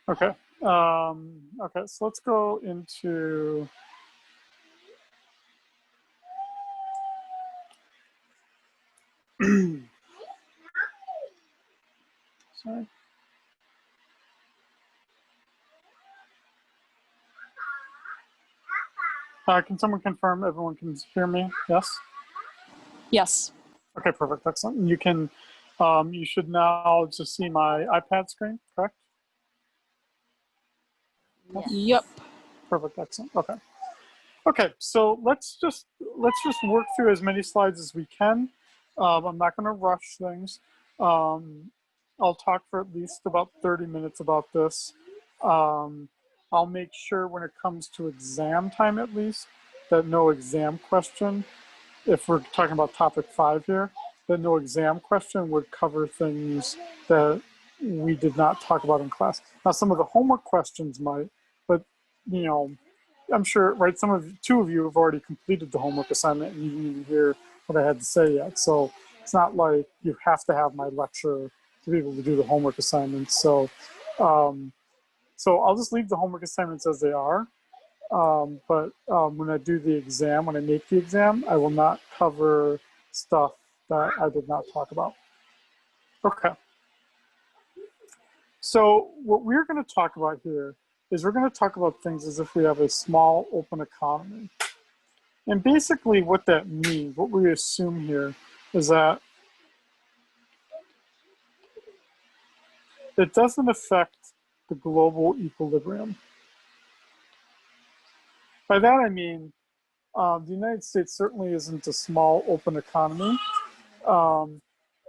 Okay. Okay, so let's go into sorry. Can someone confirm everyone can hear me? Yes? Yes. Okay, perfect. Excellent. And you can, you should now just see my iPad screen, correct? Yes. Yep. Perfect. Excellent. Okay. Okay, so let's just work through as many slides as we can. I'm not going to rush things. I'll talk for at least about 30 minutes about this. I'll make sure when it comes to exam time at least that no exam question, if we're talking about topic 5 here, that no exam question would cover things that we did not talk about in class. Now some of the homework questions might, but I'm sure, right, two of you have already completed the homework assignment and you didn't even hear what I had to say yet. So it's not like you have to have my lecture to be able to do the homework assignments. So I'll just leave the homework assignments as they are. But when I do the exam, when I make the exam, I will not cover stuff that I did not talk about. Okay. So what we're going to talk about here is we're going to talk about things as if we have a small open economy. And basically what that means, what we assume here is that it doesn't affect the global equilibrium. By that I mean, the United States certainly isn't a small open economy.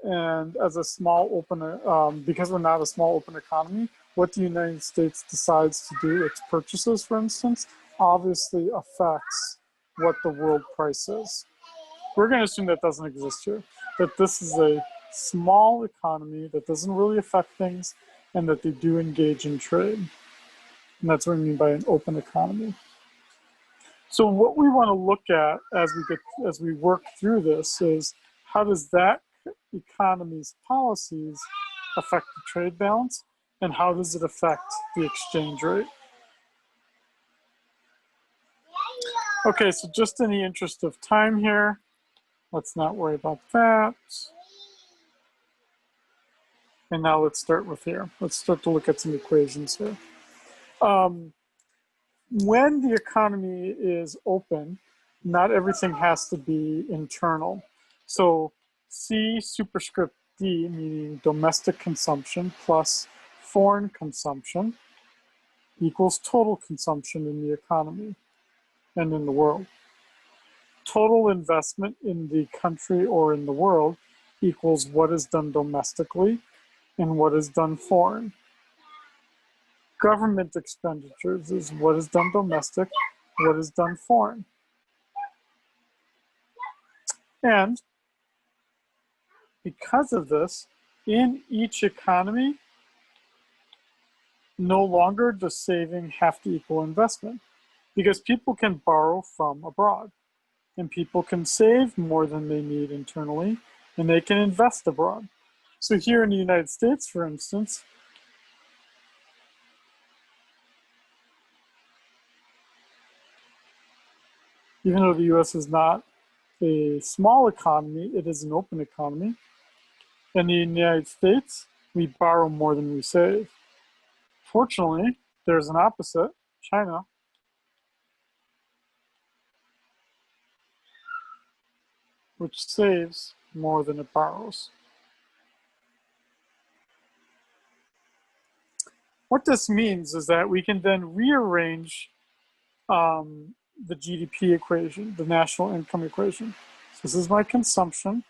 And as a small open, because we're not a small open economy, what the United States decides to do, its purchases, for instance, obviously affects what the world price is. We're going to assume that doesn't exist here, that this is a small economy that doesn't really affect things and that they do engage in trade. And that's what I mean by an open economy. So what we want to look at as we work through this is how does that economy's policies affect the trade balance and how does it affect the exchange rate? Okay, so just in the interest of time here, let's not worry about that. And now let's start with here. Let's start to look at some equations here. When the economy is open, not everything has to be internal. So C superscript D, meaning domestic consumption plus foreign consumption equals total consumption in the economy and in the world. Total investment in the country or in the world equals what is done domestically and what is done foreign. Government expenditures is what is done domestic, what is done foreign. And because of this, in each economy, no longer does saving have to equal investment because people can borrow from abroad and people can save more than they need internally and they can invest abroad. So here in the United States, for instance, even though the US is not a small economy, it is an open economy. In the United States, we borrow more than we save. Fortunately, there's an opposite, China. Which saves more than it borrows. What this means is that we can then rearrange the GDP equation, the national income equation. So this is my consumption.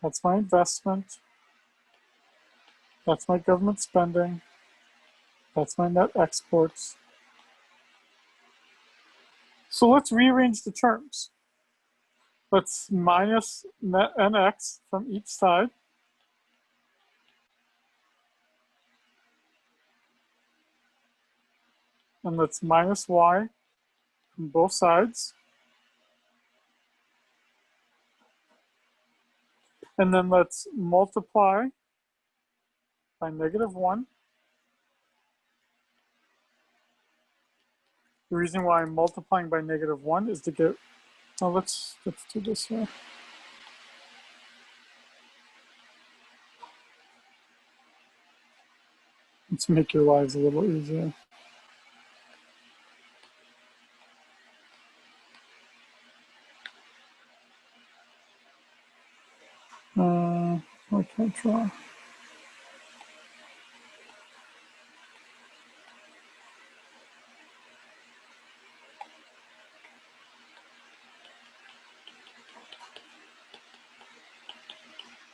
That's my investment. That's my government spending. That's my net exports. So let's rearrange the terms. Let's minus net NX from each side. And let's minus Y from both sides. And then let's multiply by -1. The reason why I'm multiplying by -1 is to get, oh, let's do this here. Let's make your lives a little easier. I can't draw.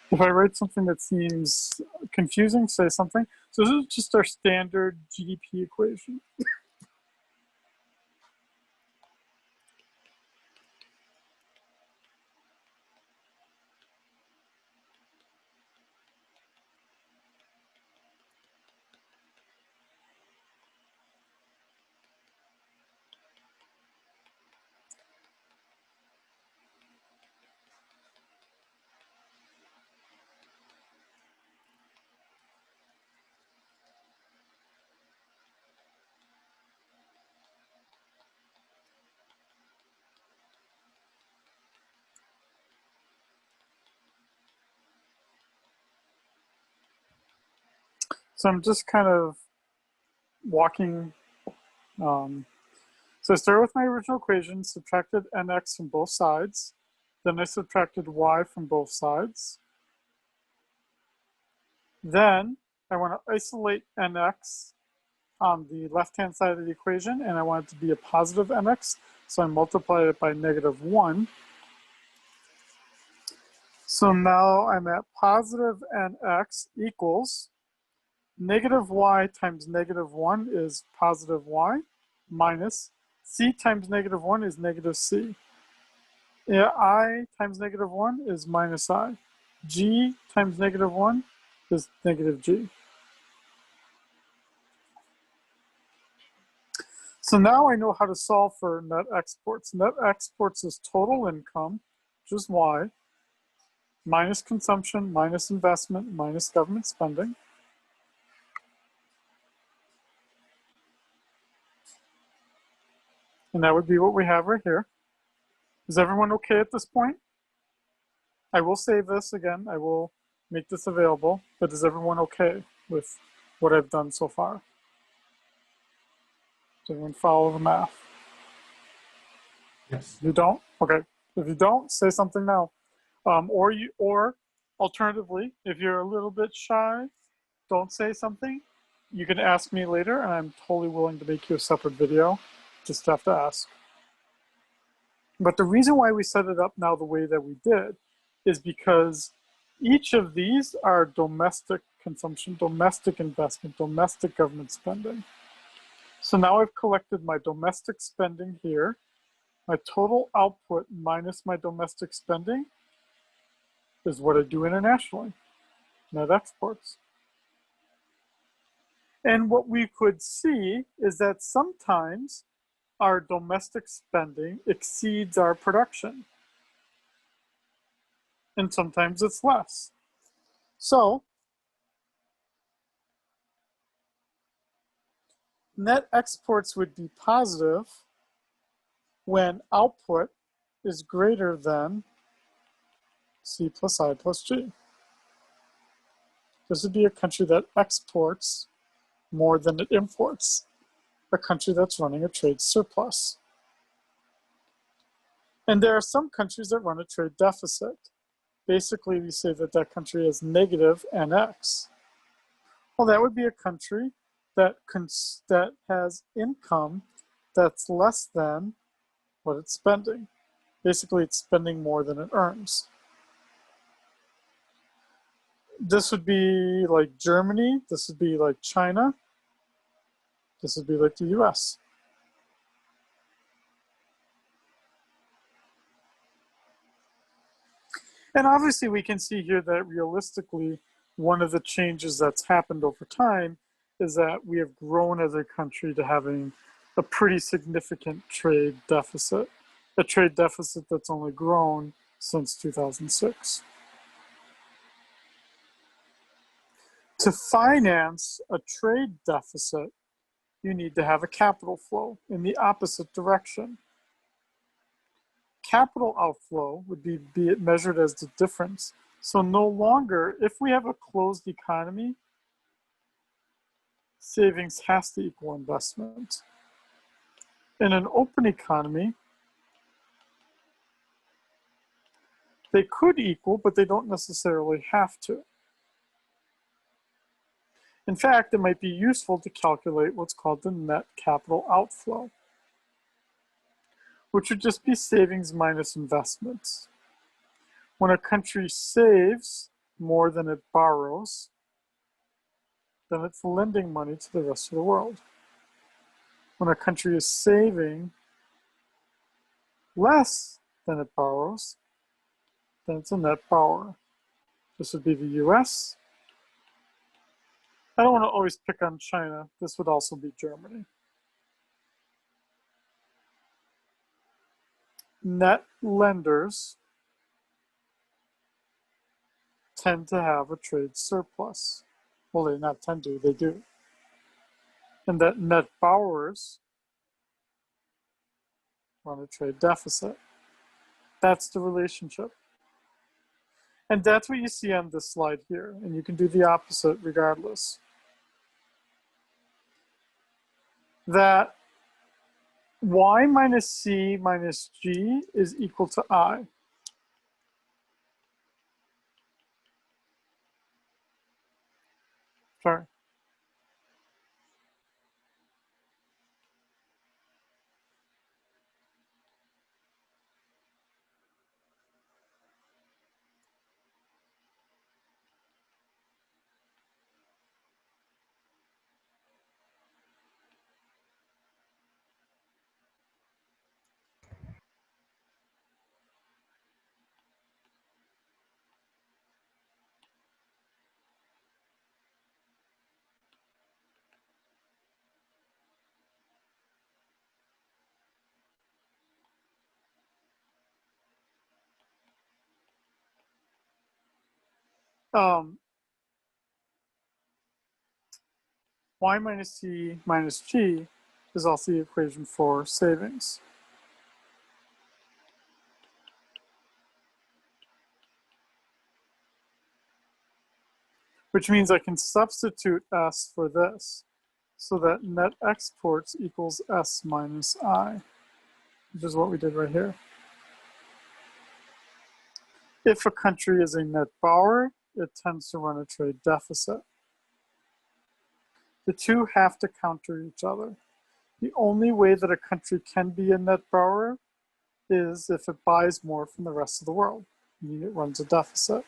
If I write something that seems confusing, say something. So this is just our standard GDP equation. So I'm just kind of walking. So I started with my original equation, subtracted nx from both sides. Then I subtracted y from both sides. Then I want to isolate nx on the left-hand side of the equation, and I want it to be a positive nx, so I multiplied it by -1. So now I'm at positive nx equals negative y times -1 is positive y, minus c times -1 is negative c. Yeah, I times -1 is minus I. G times -1 is negative G. So now I know how to solve for net exports. Net exports is total income, which is Y, minus consumption, minus investment, minus government spending. And that would be what we have right here. Is everyone okay at this point? I will save this again. I will make this available, but is everyone okay with what I've done so far? Does everyone follow the math? Yes. If you don't, okay. If you don't, say something now. Or alternatively, if you're a little bit shy, don't say something. You can ask me later, and I'm totally willing to make you a separate video. Just have to ask. But the reason why we set it up now the way that we did is because each of these are domestic consumption, domestic investment, domestic government spending. So now I've collected my domestic spending here. My total output minus my domestic spending is what I do internationally, net exports. And what we could see is that sometimes our domestic spending exceeds our production. And sometimes it's less. So net exports would be positive when output is greater than C plus I plus G. This would be a country that exports more than it imports, a country that's running a trade surplus. And there are some countries that run a trade deficit. Basically, we say that that country has negative NX. Well, that would be a country that has income that's less than what it's spending. Basically, it's spending more than it earns. This would be like Germany. This would be like China. This would be like the US. And obviously we can see here that realistically, one of the changes that's happened over time is that we have grown as a country to having a pretty significant trade deficit, a trade deficit that's only grown since 2006. To finance a trade deficit, you need to have a capital flow in the opposite direction. Capital outflow would be measured as the difference. So no longer, if we have a closed economy, savings has to equal investment. In an open economy, they could equal, but they don't necessarily have to. In fact, it might be useful to calculate what's called the net capital outflow, which would just be savings minus investments. When a country saves more than it borrows, then it's lending money to the rest of the world. When a country is saving less than it borrows, then it's a net borrower. This would be the US. I don't want to always pick on China. This would also be Germany. Net lenders tend to have a trade surplus. Well, they not tend to, they do. And that net borrowers run a trade deficit. That's the relationship. And that's what you see on this slide here. And you can do the opposite regardless. that y minus c minus g is equal to I. Sorry. Y minus c minus g is also the equation for savings. Which means I can substitute S for this, so that net exports equals S minus I, which is what we did right here. If a country is a net borrower, it tends to run a trade deficit. The two have to counter each other. The only way that a country can be a net borrower is if it buys more from the rest of the world, meaning it runs a deficit.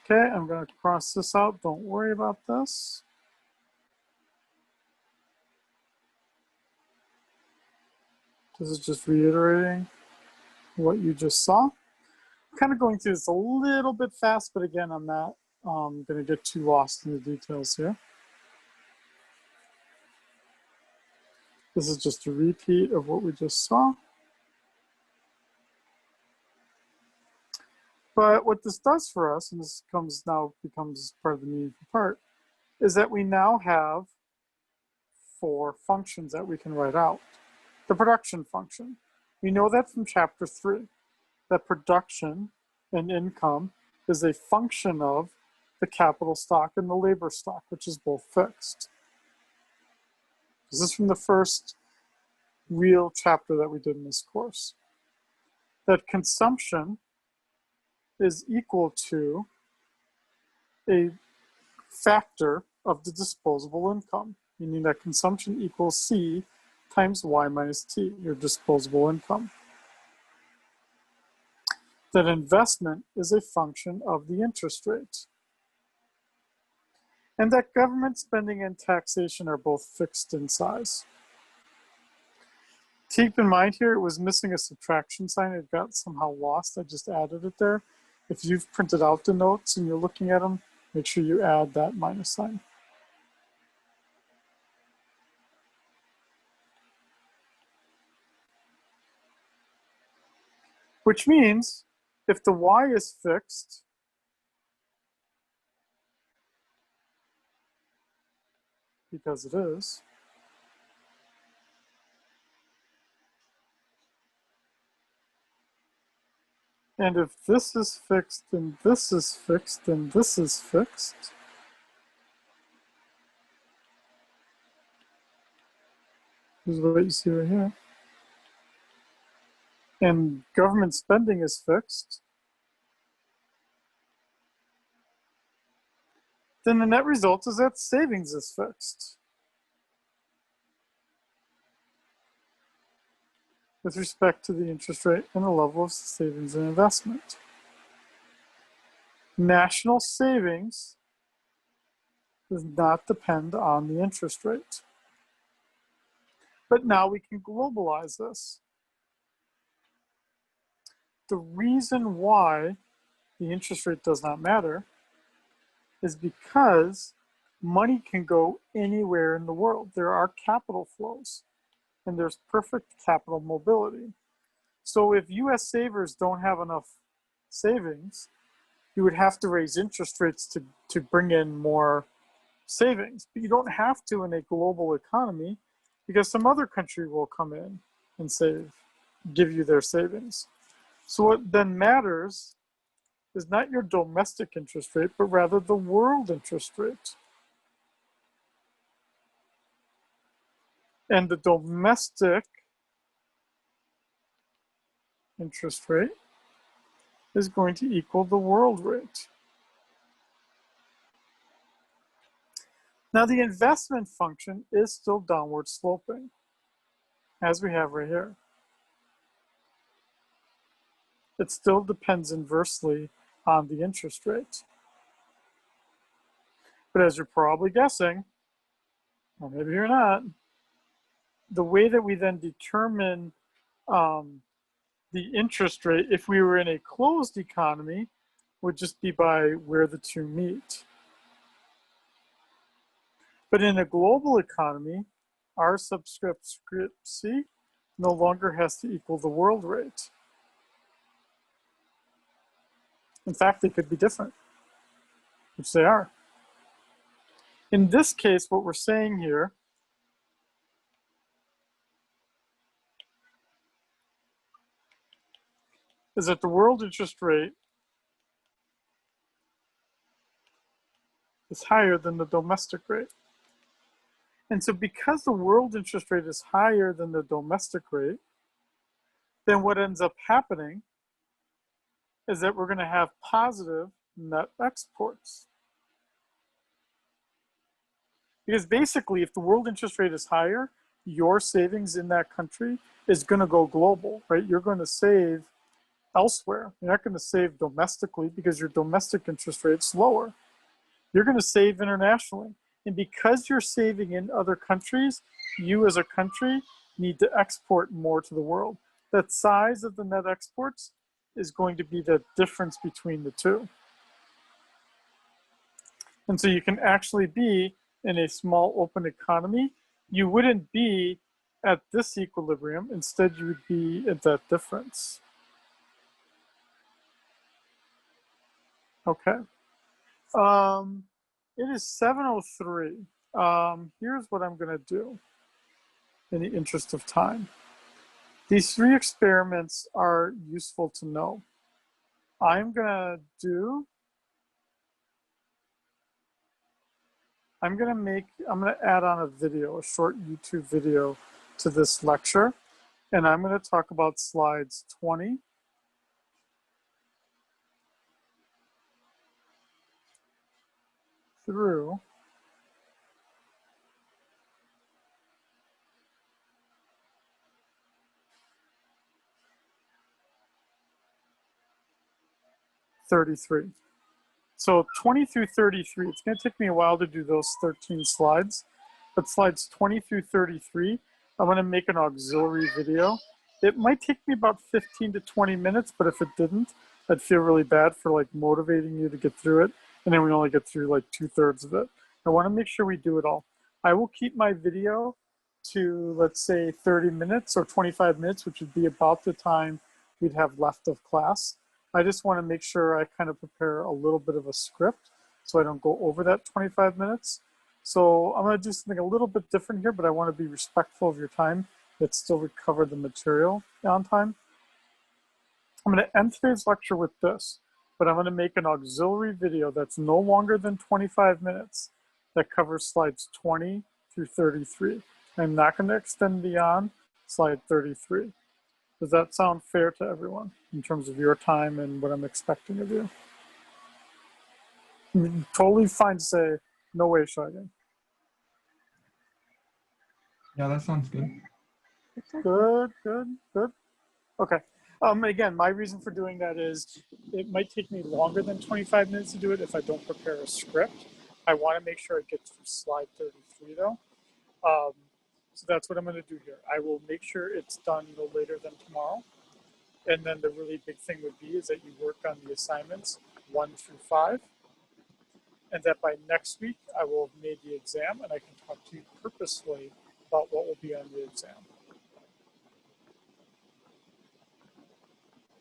Okay, I'm going to cross this out. Don't worry about this. This is just reiterating what you just saw. I'm kind of going through this a little bit fast, but again, I'm not going to get too lost in the details here. This is just a repeat of what we just saw. But what this does for us, and this becomes part of the meaningful part, is that we now have 4 functions that we can write out. The production function. We know that from chapter 3, that production and income is a function of the capital stock and the labor stock, which is both fixed. This is from the first real chapter that we did in this course. That consumption is equal to a factor of the disposable income, meaning that consumption equals C times Y minus T, your disposable income. That investment is a function of the interest rate. And that government spending and taxation are both fixed in size. Keep in mind here, it was missing a subtraction sign. It got somehow lost. I just added it there. If you've printed out the notes and you're looking at them, make sure you add that minus sign. Which means if the Y is fixed, because it is, and if this is fixed, and this is fixed, and this is fixed, this is what you see right here, and government spending is fixed, then the net result is that savings is fixed with respect to the interest rate and the level of savings and investment. National savings does not depend on the interest rate. But now we can globalize this. The reason why the interest rate does not matter is because money can go anywhere in the world. There are capital flows, and there's perfect capital mobility. So if US savers don't have enough savings, you would have to raise interest rates to bring in more savings. But you don't have to in a global economy, because some other country will come in and give you their savings. So what then matters is not your domestic interest rate, but rather the world interest rate. And the domestic interest rate is going to equal the world rate. Now the investment function is still downward sloping, as we have right here. It still depends inversely on the interest rate. But as you're probably guessing, or maybe you're not, the way that we then determine the interest rate, if we were in a closed economy, would just be by where the two meet. But in a global economy, R subscript C no longer has to equal the world rate. In fact, they could be different, which they are. In this case, what we're saying here is that the world interest rate is higher than the domestic rate. And so because the world interest rate is higher than the domestic rate, then what ends up happening is that we're going to have positive net exports. Because basically, if the world interest rate is higher, your savings in that country is going to go global, right? You're going to save elsewhere. You're not going to save domestically because your domestic interest rate's lower. You're going to save internationally. And because you're saving in other countries, you as a country need to export more to the world. That size of the net exports is going to be the difference between the two. And so you can actually be in a small open economy. You wouldn't be at this equilibrium. Instead, you would be at that difference. Okay. It is 7:03. Here's what I'm going to do in the interest of time. These three experiments are useful to know. I'm going to add on a video, a short YouTube video to this lecture, and I'm going to talk about slides 20 through 33. So 20 through 33, it's going to take me a while to do those 13 slides, but slides 20 through 33, I'm going to make an auxiliary video. It might take me about 15 to 20 minutes, but if it didn't, I'd feel really bad for like motivating you to get through it, and then we only get through like 2/3 of it. I want to make sure we do it all. I will keep my video to, let's say, 30 minutes or 25 minutes, which would be about the time we'd have left of class. I just want to make sure I kind of prepare a little bit of a script so I don't go over that 25 minutes. So I'm going to do something a little bit different here, but I want to be respectful of your time, yet still recover the material on time. I'm going to end today's lecture with this, but I'm going to make an auxiliary video that's no longer than 25 minutes that covers slides 20 through 33. I'm not going to extend beyond slide 33. Does that sound fair to everyone in terms of your time and what I'm expecting of you? Totally fine to say, no way, Shagan. Yeah, that sounds good. Good, good, good. Okay. Again, my reason for doing that is it might take me longer than 25 minutes to do it if I don't prepare a script. I want to make sure I get through slide 33 though. So that's what I'm going to do here. I will make sure it's done no later than tomorrow. And then the really big thing would be is that you work on the assignments 1 through 5. And that by next week, I will have made the exam and I can talk to you purposefully about what will be on the exam.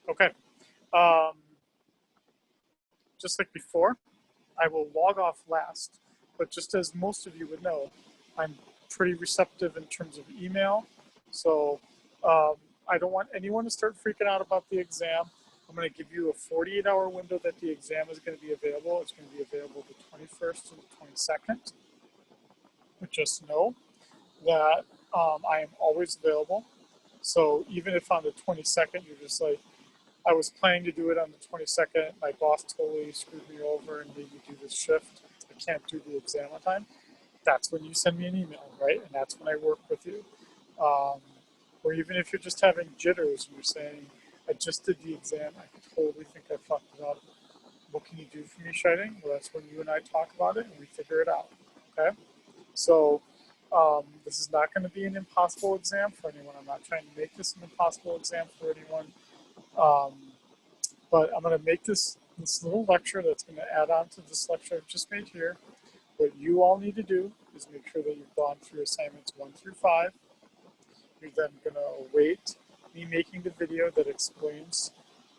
Okay. Just like before, I will log off last. But just as most of you would know, I'm pretty receptive in terms of email. So I don't want anyone to start freaking out about the exam. I'm going to give you a 48-hour window that the exam is going to be available. It's going to be available the 21st and the 22nd. But just know that I am always available. So even if on the 22nd, you're just like, I was planning to do it on the 22nd, my boss totally screwed me over and made me do this shift. I can't do the exam on time. That's when you send me an email, right? And that's when I work with you. Or even if you're just having jitters and you're saying, I just did the exam, I totally think I fucked it up. What can you do for me, Shining? Well, that's when you and I talk about it and we figure it out, okay? So this is not going to be an impossible exam for anyone. I'm not trying to make this an impossible exam for anyone. But I'm going to make this little lecture that's going to add on to this lecture I've just made here. What you all need to do is make sure that you've gone through assignments 1 through 5. You're then going to await me making the video that explains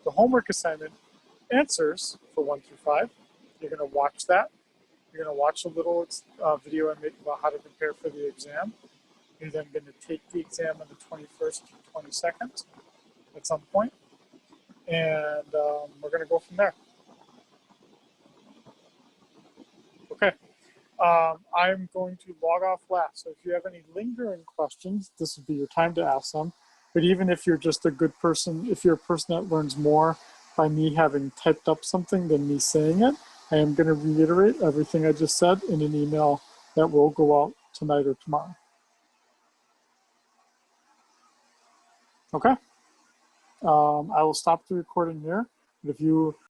the homework assignment answers for 1 through 5. You're going to watch that. You're going to watch a little video I make about how to prepare for the exam. You're then going to take the exam on the 21st through 22nd at some point. And we're going to go from there. Okay. I'm going to log off last. So if you have any lingering questions, this would be your time to ask them. But even if you're just a good person, if you're a person that learns more by me having typed up something than me saying it, I am going to reiterate everything I just said in an email that will go out tonight or tomorrow. Okay. I will stop the recording here. If you